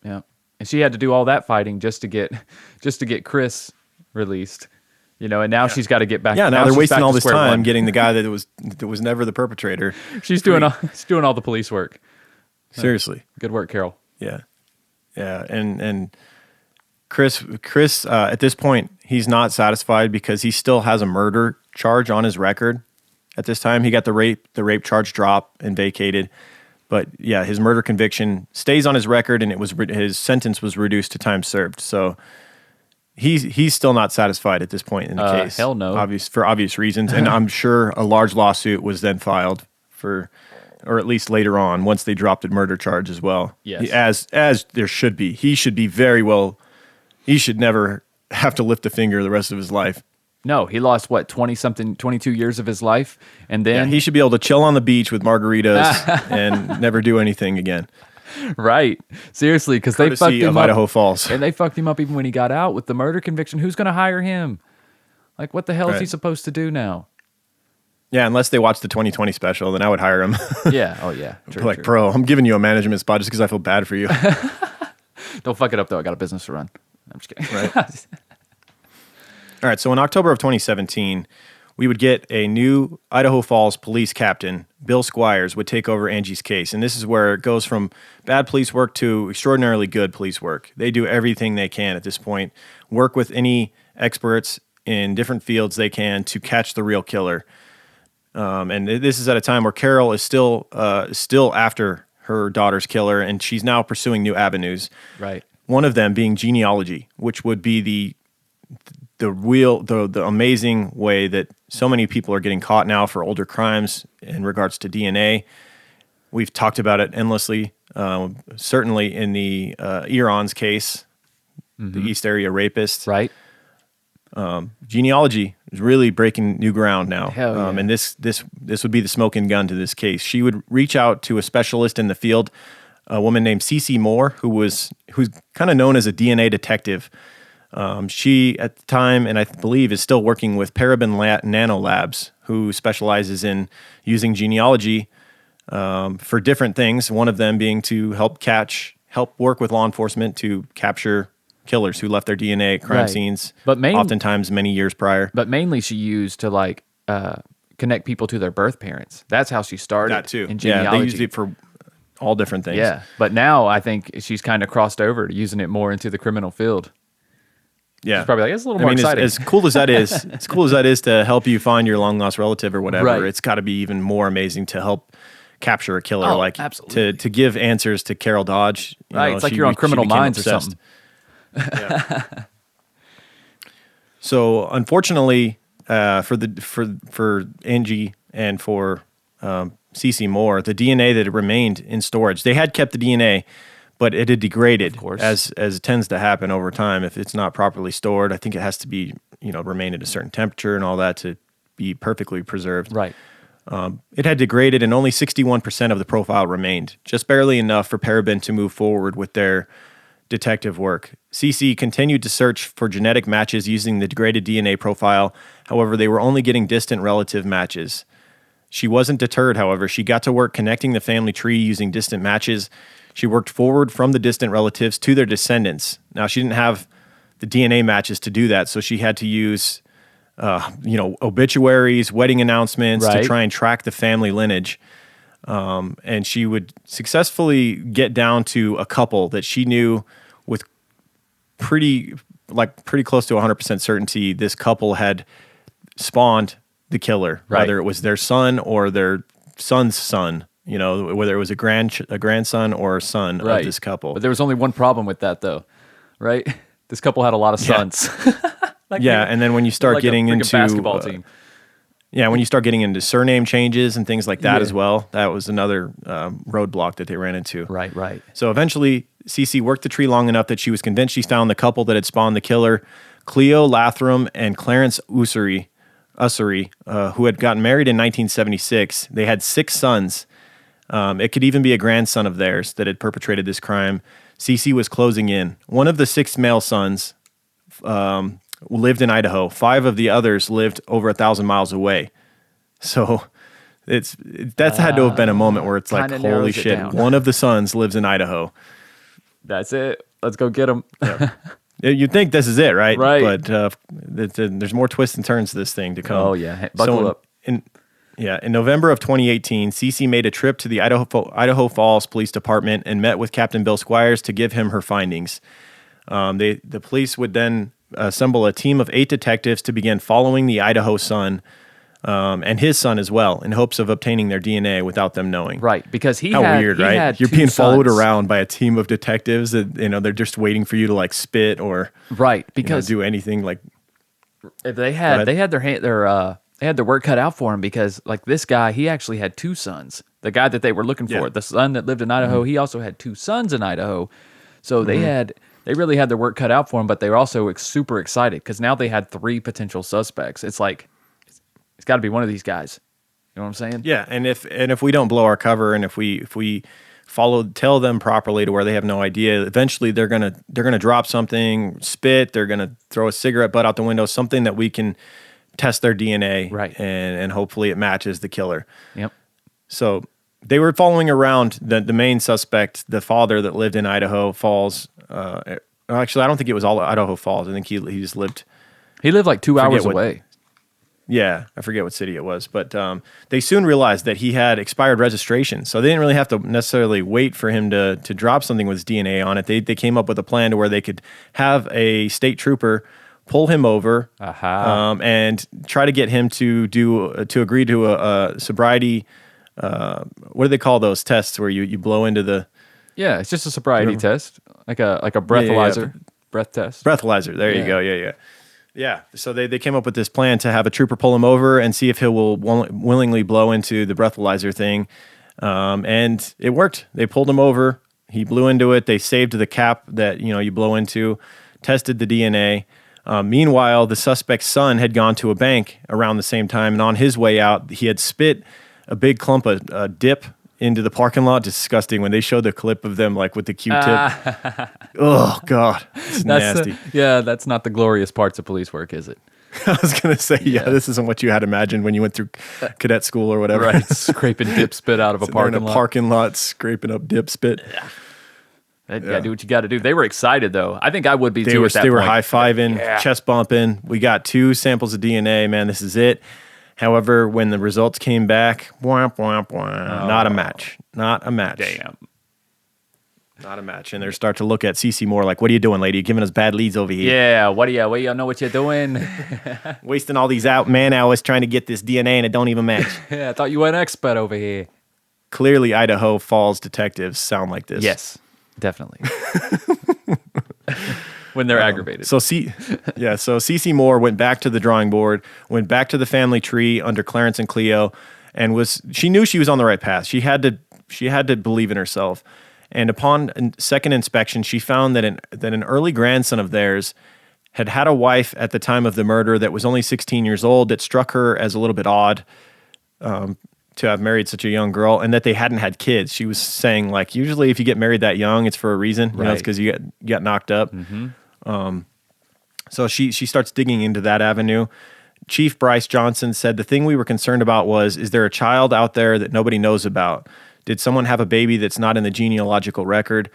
And she had to do all that fighting just to get Chris released. And now she's got to get back. Yeah, now they're she's wasting back all to this square time one. getting the guy that was never the perpetrator. She's doing all the police work. Seriously. Good work, Carol. Yeah. And Chris at this point, he's not satisfied because he still has a murder charge on his record. At this time, he got the rape charge dropped and vacated. But yeah, his murder conviction stays on his record, and his sentence was reduced to time served. So he's still not satisfied at this point in the case. Hell no. For obvious reasons, and I'm sure a large lawsuit was then filed or at least later on, once they dropped the murder charge as well. Yes. As there should be. He should be he should never have to lift a finger the rest of his life. No, he lost 22 years of his life, and then he should be able to chill on the beach with margaritas and never do anything again. Right. Seriously, because they fucked him up. Idaho Falls. And they fucked him up even when he got out with the murder conviction. Who's going to hire him? Like, what the hell is he supposed to do now? Yeah, unless they watch the 2020 special, then I would hire him. Yeah. Oh, yeah. True. Bro, I'm giving you a management spot just because I feel bad for you. Don't fuck it up, though. I got a business to run. I'm just kidding. Right. All right, so in October of 2017, we would get a new Idaho Falls police captain, Bill Squires, would take over Angie's case. And this is where it goes from bad police work to extraordinarily good police work. They do everything they can at this point, work with any experts in different fields they can to catch the real killer. And this is at a time where Carol is still after her daughter's killer, and she's now pursuing new avenues. Right. One of them being genealogy, which would be the amazing way that so many people are getting caught now for older crimes in regards to DNA. We've talked about it endlessly. Certainly in the Eron's case, the East Area rapist. Right. Genealogy is really breaking new ground now. Hell yeah. And this would be the smoking gun to this case. She would reach out to a specialist in the field, a woman named Cece Moore, who's kind of known as a DNA detective. She, at the time, and I believe is still working with Paraben Nanolabs, who specializes in using genealogy for different things, one of them being to help work with law enforcement to capture killers who left their DNA at crime scenes, but oftentimes many years prior. But mainly she used to connect people to their birth parents. That's how she started. That too. In genealogy. Yeah, they used it for all different things. Yeah, but now I think she's kind of crossed over to using it more into the criminal field. Yeah, it's probably it's a little more exciting. As cool as that is, to help you find your long lost relative or whatever. Right. It's got to be even more amazing to help capture a killer. Absolutely. to give answers to Carol Dodge. It's like you're on Criminal Minds or something. Yeah. So unfortunately, for Angie and for Cece Moore, the DNA that had remained in storage, they had kept the DNA. But it had degraded, as it tends to happen over time. If it's not properly stored, I think it has to be, remain at a certain temperature and all that to be perfectly preserved. Right. It had degraded, and only 61% of the profile remained, just barely enough for Paraben to move forward with their detective work. CC continued to search for genetic matches using the degraded DNA profile. However, they were only getting distant relative matches. She wasn't deterred, however. She got to work connecting the family tree using distant matches. She worked forward from the distant relatives to their descendants. Now, she didn't have the DNA matches to do that, so she had to use, obituaries, wedding announcements to try and track the family lineage. And she would successfully get down to a couple that she knew with pretty close to 100% certainty this couple had spawned the killer, whether it was their son or their son's son. Whether it was a grandson or a son of this couple. But there was only one problem with that, though, right? This couple had a lot of sons. And then when you start getting into basketball team. When you start getting into surname changes and things like that as well, that was another roadblock that they ran into. Right. So eventually, Cece worked the tree long enough that she was convinced she found the couple that had spawned the killer, Cleo Lathram and Clarence Ussery, who had gotten married in 1976. They had 6 sons. It could even be a grandson of theirs that had perpetrated this crime. Cece was closing in. One of the 6 male sons lived in Idaho. 5 of the others lived over 1,000 miles away. So That's had to have been a moment where it's like, kinda holy narrows it shit, down. one of the sons lives in Idaho. That's it. Let's go get them. You'd think this is it, right? Right. But there's more twists and turns to this thing to come. Oh, yeah. Hey, buckle up. In November of 2018, Cece made a trip to the Idaho Falls Police Department and met with Captain Bill Squires to give him her findings. The police would then assemble a team of 8 detectives to begin following the Idaho son and his son as well, in hopes of obtaining their DNA without them knowing. Right, because How weird, right? You're being followed around by a team of detectives that they're just waiting for you to like spit or right, because do anything like. If they had their work cut out for him, because like this guy, he actually had 2 sons. The guy that they were looking for, the son that lived in Idaho, he also had 2 sons in Idaho. So they really had their work cut out for him, but they were also super excited because now they had 3 potential suspects. It's like it's got to be one of these guys. You know what I'm saying? Yeah, and if we don't blow our cover, and if we tell them properly to where they have no idea, eventually they're gonna drop something, spit, they're gonna throw a cigarette butt out the window, something that we can test their DNA, right, and hopefully it matches the killer. Yep. So they were following around the main suspect, the father that lived in Idaho Falls. Actually, I don't think it was all Idaho Falls. I think he just lived. He lived like 2 hours away. Yeah, I forget what city it was, but they soon realized that he had expired registration, so they didn't really have to necessarily wait for him to drop something with his DNA on it. They came up with a plan to where they could have a state trooper pull him over and try to get him to agree to a sobriety. What do they call those tests where you blow into the? Yeah, it's just a sobriety test, like a breathalyzer, breath test. Breathalyzer. There you go. Yeah. So they came up with this plan to have a trooper pull him over and see if he will willingly blow into the breathalyzer thing. And it worked. They pulled him over. He blew into it. They saved the cap that you blow into, tested the DNA. Meanwhile, the suspect's son had gone to a bank around the same time, and on his way out, he had spit a big clump of dip into the parking lot. Disgusting. When they showed the clip of them like with the Q-tip. Oh God, it's nasty. That's not the glorious parts of police work, is it? I was gonna say, this isn't what you had imagined when you went through cadet school or whatever. Right, scraping dip spit out of a parking lot, scraping up dip spit. You gotta do what you gotta do. They were excited though. I think I would be too. They were high fiving, chest bumping. We got 2 samples of DNA. Man, this is it. However, when the results came back, not a match. Not a match. Damn. Not a match. And they start to look at Cece Moore like, what are you doing, lady? You're giving us bad leads over here. Yeah, what do you know what you're doing? Wasting all these man hours trying to get this DNA and it don't even match. Yeah, I thought you were an expert over here. Clearly, Idaho Falls detectives sound like this. Yes, definitely. When they're aggravated. So Cece Moore went back to the drawing board, went back to the family tree under Clarence and Cleo, and she knew she was on the right path. She had to believe in herself. And upon second inspection, she found that an early grandson of theirs had a wife at the time of the murder that was only 16 years old. That struck her as a little bit odd to have married such a young girl, and that they hadn't had kids. She was saying, like, usually if you get married that young, it's for a reason. It's because you got knocked up. Mm-hmm. So she starts digging into that avenue. Chief Bryce Johnson said the thing we were concerned about was, is there a child out there that nobody knows about? Did someone have a baby that's not in the genealogical record?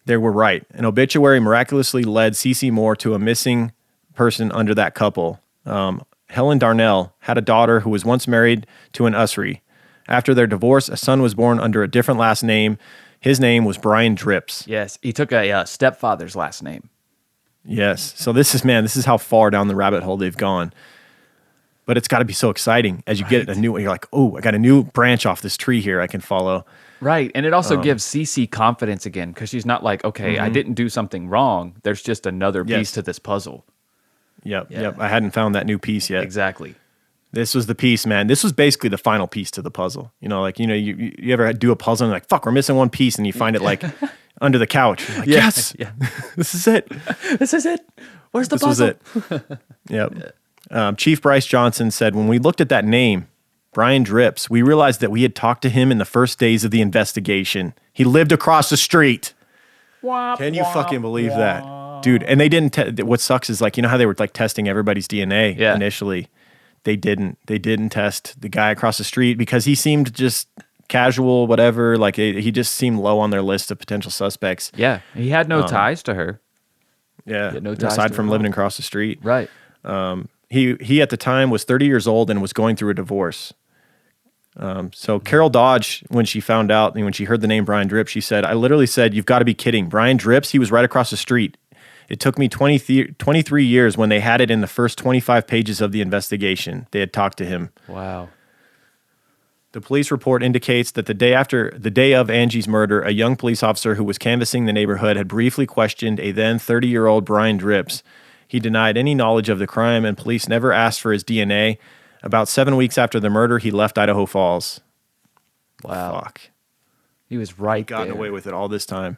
They were right. An obituary miraculously led Cece Moore to a missing person under that couple. Helen Darnell had a daughter who was once married to an Usry. After their divorce, a son was born under a different last name. His name was Brian Drips. Yes, he took a stepfather's last name. Yes. So this is how far down the rabbit hole they've gone. But it's got to be so exciting as you get a new one. You're like, oh, I got a new branch off this tree here I can follow. Right. And it also gives Cece confidence again, because she's not like, okay, I didn't do something wrong. There's just another piece to this puzzle. Yep. I hadn't found that new piece yet. Exactly. This was the piece, man. This was basically the final piece to the puzzle. You ever do a puzzle and you're like, fuck, we're missing one piece, and you find it like under the couch. You're like, yes, this is it. This is it. Where's the puzzle? This was it. Yep. Chief Bryce Johnson said, when we looked at that name, Brian Drips, we realized that we had talked to him in the first days of the investigation. He lived across the street. Can you fucking believe that? Dude, and they didn't, what sucks is, like, you know how they were like testing everybody's DNA initially they didn't test the guy across the street because he seemed just casual, whatever. Like he just seemed low on their list of potential suspects. Yeah, he had no ties to her. Yeah, He had no ties aside to from her living mom. across the street. Right. He at the time was 30 years old and was going through a divorce. So Carol Dodge, when she found out and when she heard the name Brian Drips, she said, "I literally said, you've got to be kidding. Brian Drips, he was right across the street. It took me 23 years when they had it in the first 25 pages of the investigation. They had talked to him." Wow. The police report indicates that the day of Angie's murder, a young police officer who was canvassing the neighborhood had briefly questioned a then 30-year-old Brian Drips. He denied any knowledge of the crime, and police never asked for his DNA. About 7 weeks after the murder, he left Idaho Falls. Wow. Fuck. He was right Gotten there. away with it all this time.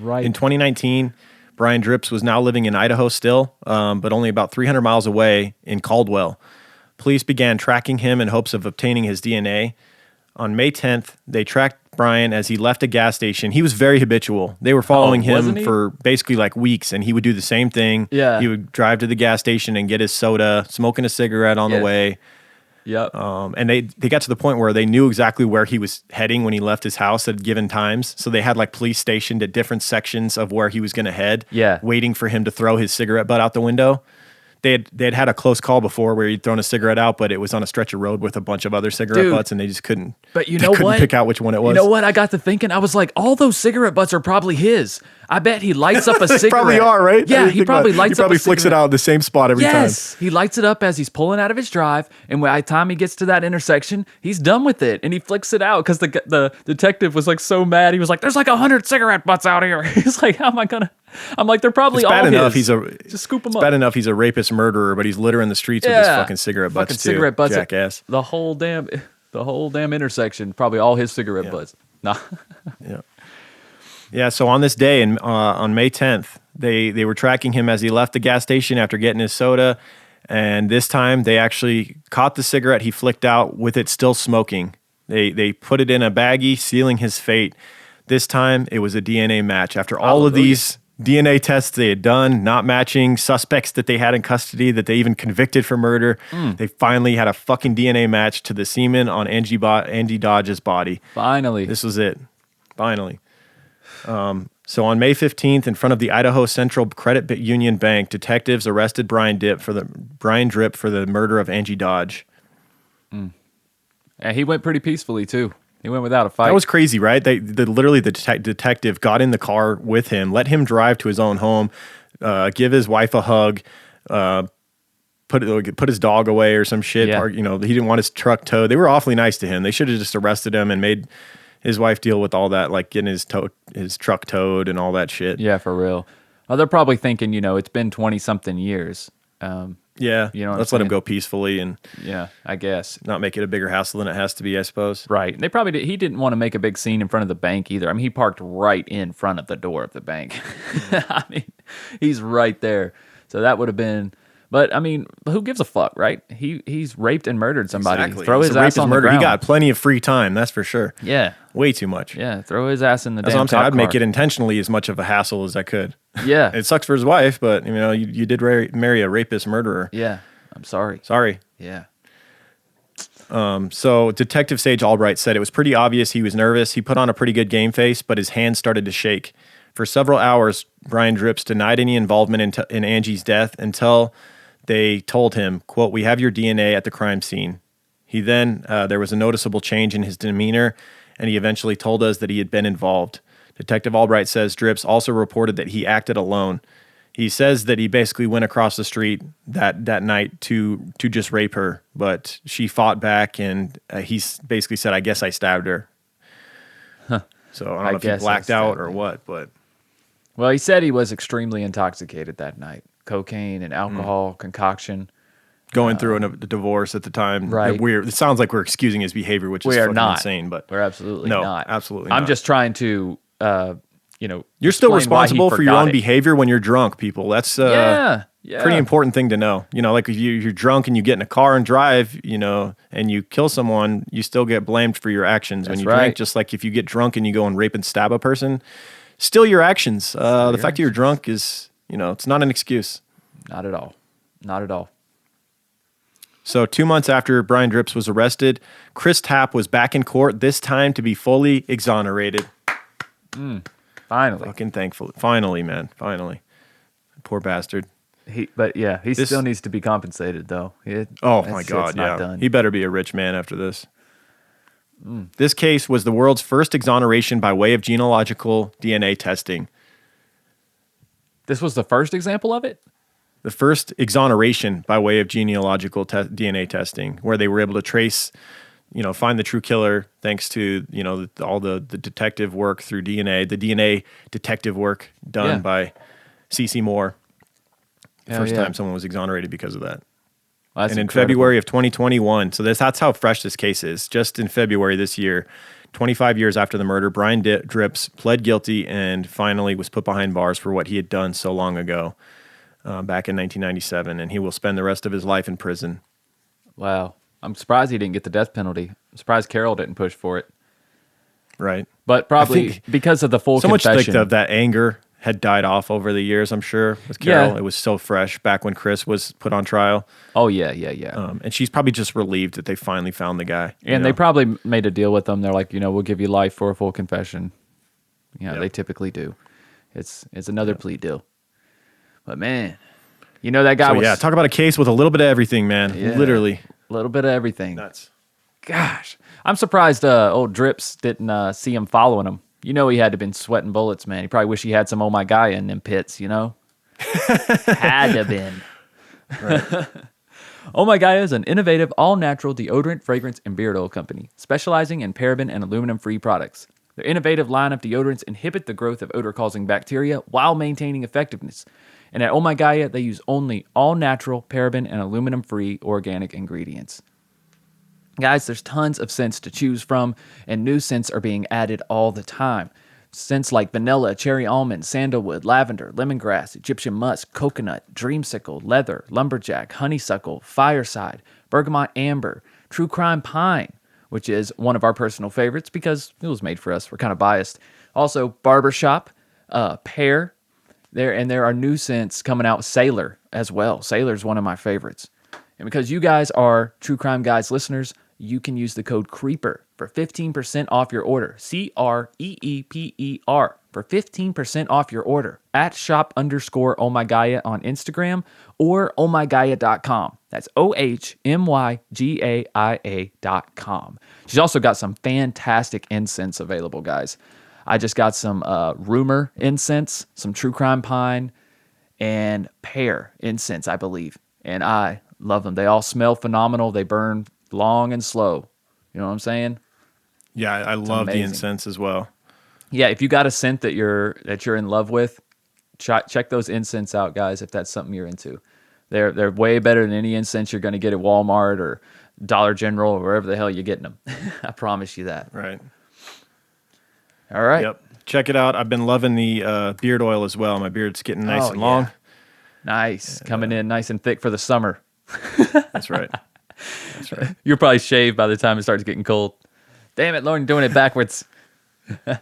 Right. In 2019, Brian Drips was now living in Idaho still, but only about 300 miles away in Caldwell. Police began tracking him in hopes of obtaining his DNA. On May 10th, they tracked Brian as he left a gas station. He was very habitual. They were following him wasn't he? for basically like weeks, and he would do the same thing. Yeah. He would drive to the gas station and get his soda, smoking a cigarette on the Yeah. way. Yep. And they got to the point where they knew exactly where he was heading when he left his house at given times. So they had like police stationed at different sections of where he was going to head, Yeah. waiting for him to throw his cigarette butt out the window. They had a close call before where he'd thrown a cigarette out, but it was on a stretch of road with a bunch of other cigarette Dude. butts, and they just couldn't. But you they know couldn't what? pick out which one it was. You know what? I got to thinking. I was like, all those cigarette butts are probably his. I bet he lights up a They cigarette. probably are, right? I Yeah, didn't he think about probably it. lights He probably up a flicks it cigarette. out at the same spot every time. Yes, he lights it up as he's pulling out of his drive, and by the time he gets to that intersection, he's done with it, and he flicks it out because the detective was like so mad. He was like, "There's like 100 cigarette butts out here." He's like, "How am I gonna?" I'm like, "They're probably It's all bad enough his. he's Just scoop them it's up." bad enough he's a rapist murderer, but he's littering the streets with his fucking cigarette butts Fucking too. cigarette butts. Jackass. The whole damn intersection, probably all his cigarette butts. Nah. Yeah, so on this day, on May 10th, they were tracking him as he left the gas station after getting his soda, and this time they actually caught the cigarette he flicked out with it still smoking. They put it in a baggie, sealing his fate. This time, it was a DNA match. After all of these DNA tests they had done, not matching suspects that they had in custody, that they even convicted for murder, they finally had a fucking DNA match to the semen on Angie Dodge's body. Finally. This was it. Finally. So on May 15th, in front of the Idaho Central Credit Union Bank, detectives arrested Brian Dripp for the murder of Angie Dodge. And he went pretty peacefully too. He went without a fight. That was crazy, right? The detective got in the car with him, let him drive to his own home, give his wife a hug, put his dog away or some shit. Yeah. He didn't want his truck towed. They were awfully nice to him. They should have just arrested him and made his wife deal with all that, like getting his truck towed and all that shit. Yeah, for real. Well, they're probably thinking, it's been 20-something years. Yeah, You know what let's I'm let him saying? go peacefully and Yeah, I guess. not make it a bigger hassle than it has to be, I suppose. Right. They probably he didn't want to make a big scene in front of the bank either. I mean, he parked right in front of the door of the bank. I mean, he's right there. So that would have been. But I mean, who gives a fuck, right? He's raped and murdered somebody. Exactly. Throw his It's a ass rapist on murder. the ground. He got plenty of free time, that's for sure. Yeah. Way too much. Yeah. Throw his ass in the That's damn what I'm saying. cop I'd make car. it intentionally as much of a hassle as I could. Yeah. It sucks for his wife, but you did marry a rapist murderer. Yeah. I'm sorry. Sorry. Yeah. So Detective Sage Albright said it was pretty obvious he was nervous. He put on a pretty good game face, but his hands started to shake. For several hours, Brian Drips denied any involvement in Angie's death until they told him, quote, "We have your DNA at the crime scene." He then, there was a noticeable change in his demeanor, and he eventually told us that he had been involved. Detective Albright says Drips also reported that he acted alone. He says that he basically went across the street that night to just rape her, but she fought back, and he basically said, "I guess I stabbed her." Huh. So I don't know if he blacked out or what, but Well, he said he was extremely intoxicated that night. Cocaine and alcohol concoction. going through a divorce at the time, Right. It sounds like we're excusing his behavior, which is We are fucking not insane. But we're absolutely no, not. absolutely I'm not. just trying to, You're still explain why he responsible for your forgot own it. behavior when you're drunk, people. That's Yeah. pretty important thing to know. Like if you're drunk and you get in a car and drive, and you kill someone, you still get blamed for your actions when That's you right. drink. Just like if you get drunk and you go and rape and stab a person, still your actions. The fact that you're drunk is, it's not an excuse. Not at all. Not at all. So 2 months after Brian Dripps was arrested, Chris Tapp was back in court, this time to be fully exonerated. Finally. Fucking thankful. Finally, man. Finally. Poor bastard. He still needs to be compensated, though. Oh, my God, it's not yeah. done. He better be a rich man after this. This case was the world's first exoneration by way of genealogical DNA testing. This was the first example of it? The first exoneration by way of genealogical DNA testing, where they were able to trace, find the true killer thanks to, all the detective work through DNA, the DNA detective work done by C.C. Moore. The first time someone was exonerated because of that. Well, and in February of 2021, so that's how fresh this case is. Just in February this year, 25 years after the murder, Brian Dripps pled guilty and finally was put behind bars for what he had done so long ago, back in 1997, and he will spend the rest of his life in prison. Wow. I'm surprised he didn't get the death penalty. I'm surprised Carol didn't push for it. Right. But probably because of the full confession. So much like that anger had died off over the years, I'm sure, with Carol. Yeah. It was so fresh back when Chris was put on trial. Oh, yeah. And she's probably just relieved that they finally found the guy. And they probably made a deal with them. They're like, we'll give you life for a full confession. They typically do. It's another plea deal. But, man, that guy was... Yeah, talk about a case with a little bit of everything, man. Yeah, literally. A little bit of everything. Nuts. Gosh. I'm surprised old Dripps didn't see him following him. He had to have been sweating bullets, man. He probably wish he had some Oh My Gaia in them pits, Had to have been. Right. Oh My Gaia is an innovative, all-natural deodorant, fragrance, and beard oil company specializing in paraben and aluminum-free products. Their innovative line of deodorants inhibit the growth of odor-causing bacteria while maintaining effectiveness. And at Oh My Gaia, they use only all-natural, paraben, and aluminum-free organic ingredients. Guys, there's tons of scents to choose from, and new scents are being added all the time. Scents like vanilla, cherry almond, sandalwood, lavender, lemongrass, Egyptian musk, coconut, dreamsicle, leather, lumberjack, honeysuckle, fireside, bergamot amber, true crime pine, which is one of our personal favorites because it was made for us. We're kind of biased. Also, barbershop, pear. There are new scents coming out, Sailor as well. Sailor's one of my favorites. And because you guys are True Crime Guys listeners, you can use the code CREEPER for 15% off your order. CREEPER for 15% off your order at shop_ohmygaia on Instagram or ohmygaia.com. That's OHMYGAIA.com. She's also got some fantastic incense available, guys. I just got some Rumor incense, some True Crime Pine, and Pear incense, I believe. And I love them. They all smell phenomenal. They burn long and slow. You know what I'm saying? Yeah, I love the incense as well. Yeah, if you got a scent that you're in love with, check those incense out, guys, if that's something you're into. They're way better than any incense you're going to get at Walmart or Dollar General or wherever the hell you're getting them. I promise you that. Right. All right. Yep. Check it out. I've been loving the beard oil as well. My beard's getting nice and long. Nice. Coming in nice and thick for the summer. That's right. That's right. You're probably shaved by the time it starts getting cold. Damn it, Lauren, doing it backwards. No,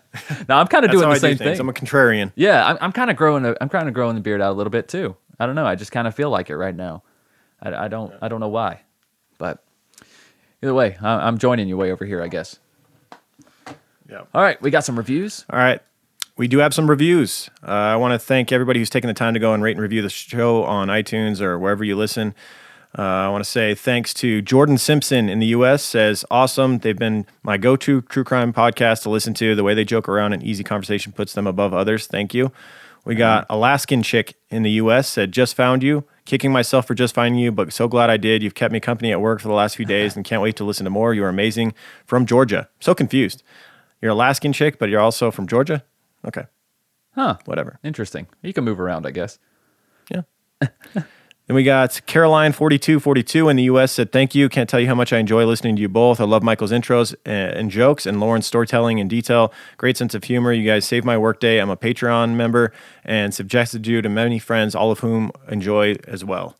I'm kind of doing the same thing. I'm a contrarian. Yeah, I'm kind of growing the beard out a little bit too. I don't know. I just kind of feel like it right now. I don't know why, but either way, I'm joining you way over here, I guess. Yeah. All right, we got some reviews. All right. We do have some reviews. I want to thank everybody who's taken the time to go and rate and review the show on iTunes or wherever you listen. I want to say thanks to Jordan Simpson in the U.S. says, awesome. They've been my go-to true crime podcast to listen to. The way they joke around and easy conversation puts them above others. Thank you. We got Alaskan Chick in the U.S. said, just found you. Kicking myself for just finding you, but so glad I did. You've kept me company at work for the last few days and can't wait to listen to more. You are amazing. From Georgia. So confused. You're Alaskan Chick, but you're also from Georgia? Okay. Huh. Whatever. Interesting. You can move around, I guess. Yeah. Then we got Caroline4242 in the U.S. said, thank you. Can't tell you how much I enjoy listening to you both. I love Michael's intros and jokes and Lauren's storytelling in detail. Great sense of humor. You guys saved my workday. I'm a Patreon member and suggested you to many friends, all of whom enjoy as well.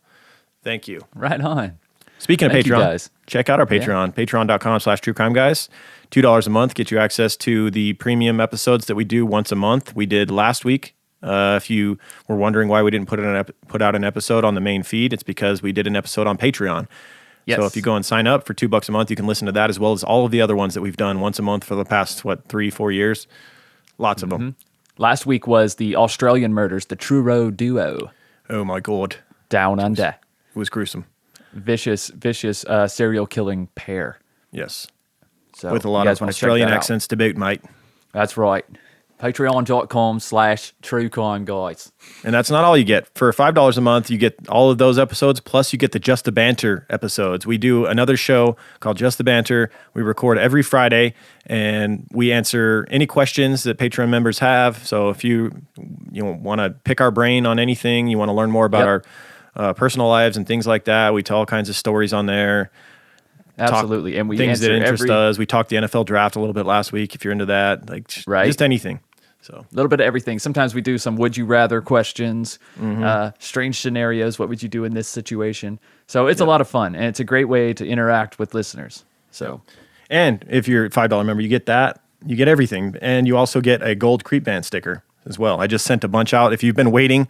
Thank you. Right on. Speaking of Thank Patreon, you guys. Check out our Patreon, patreon.com/truecrimeguys. $2 a month gets you access to the premium episodes that we do once a month. We did last week. If you were wondering why we didn't put out an episode on the main feed, it's because we did an episode on Patreon. Yes. So if you go and sign up for $2 a month, you can listen to that as well as all of the other ones that we've done once a month for the past, 3-4 years. Lots of them. Last week was the Australian murders, the Truro duo. Oh my God. Down under. It was gruesome. Vicious serial killing pair. Yes. So with a lot of Australian accents to boot, mate. That's right. Patreon.com/truecrimeguys. And that's not all you get. For $5 a month, you get all of those episodes, plus you get the Just the Banter episodes. We do another show called Just the Banter. We record every Friday, and we answer any questions that Patreon members have. So if you want to pick our brain on anything, you want to learn more about our personal lives and things like that, we tell all kinds of stories on there. Absolutely. And we things answer that interest us. We talked the NFL draft a little bit last week, if you're into that. Just anything. So a little bit of everything. Sometimes we do some would you rather questions, strange scenarios. What would you do in this situation? So it's a lot of fun, and it's a great way to interact with listeners. So, and if you're a $5 member, you get that. You get everything, and you also get a gold Creep Band sticker as well. I just sent a bunch out. If you've been waiting,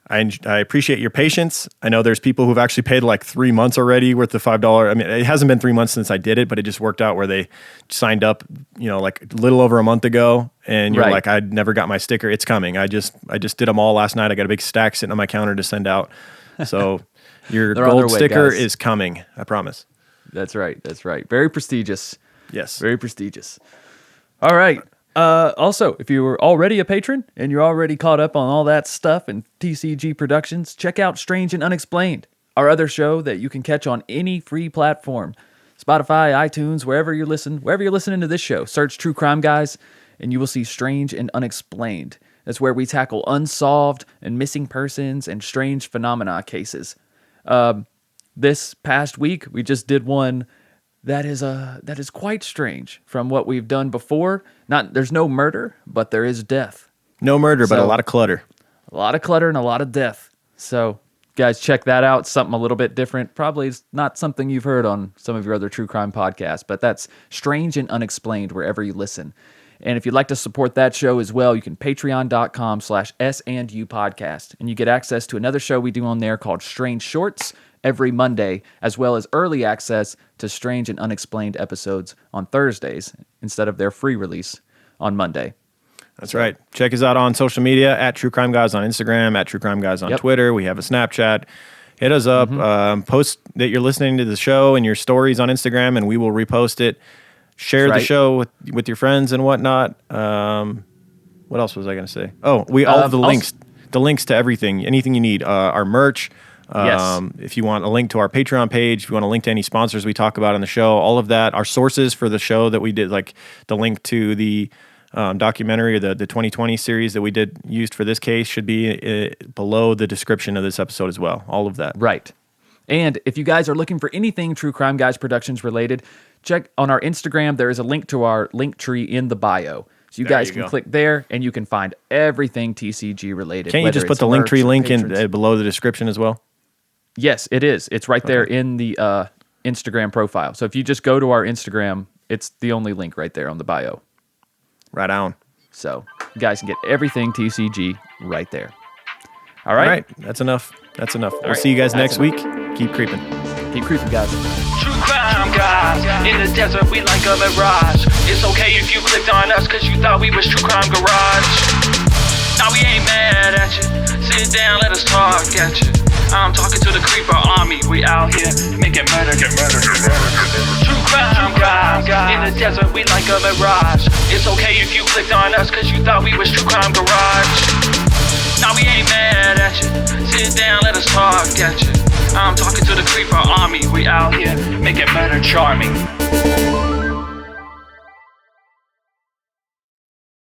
I appreciate your patience. I know there's people who've actually paid like 3 months already worth of $5. I mean, it hasn't been 3 months since I did it, but it just worked out where they signed up, like a little over a month ago, and you're like, I never got my sticker. It's coming. I just did them all last night. I got a big stack sitting on my counter to send out. So your gold sticker is coming. I promise. That's right. That's right. Very prestigious. Yes. Very prestigious. All right. Also, if you were already a patron and you're already caught up on all that stuff and TCG Productions, check out Strange and Unexplained, our other show that you can catch on any free platform. Spotify, iTunes, wherever you're listening to this show, search True Crime Guys and you will see Strange and Unexplained. That's where we tackle unsolved and missing persons and strange phenomena cases. This past week, we just did one that is quite strange from what we've done before. There's no murder, but there is death. No murder, but a lot of clutter. A lot of clutter and a lot of death. So, guys, check that out. Something a little bit different. Probably not something you've heard on some of your other true crime podcasts, but that's Strange and Unexplained wherever you listen. And if you'd like to support that show as well, you can patreon.com/S&U podcast. And you get access to another show we do on there called Strange Shorts every Monday, as well as early access to Strange and Unexplained episodes on Thursdays instead of their free release on Monday. That's right. Check us out on social media at True Crime Guys on Instagram, at True Crime Guys on Twitter. We have a Snapchat. Hit us up. Post that you're listening to the show and your stories on Instagram, and we will repost it. Share the show with your friends and whatnot. What else was I going to say? Oh, all of the links to everything, anything you need. Our merch. If you want a link to our Patreon page, if you want a link to any sponsors we talk about on the show, all of that, our sources for the show that we did, like the link to the documentary or the 2020 series that we used for this case should be below the description of this episode as well. All of that. Right. And if you guys are looking for anything True Crime Guys Productions related, check on our Instagram. There is a link to our link tree in the bio. So you guys can click there and you can find everything TCG related. Can't you just put the link tree link in below the description as well? Yes, it is. It's right there in the Instagram profile. So if you just go to our Instagram, it's the only link right there on the bio. Right on. So you guys can get everything TCG right there. All right. That's enough. We'll see you guys next week. Keep creeping. Keep creeping, guys. True crime guys, in the desert we like a mirage. It's okay if you clicked on us cause you thought we was True Crime Garage. Now we ain't mad at you, sit down, let us talk at you. I'm talking to the creeper army, we out here making murder. True crime guys, in the desert we like a mirage. It's okay if you clicked on us cause you thought we was True Crime Garage. Now we ain't mad at you, sit down, let us talk at you. I'm talking to the creeper army, we out here making murder charming.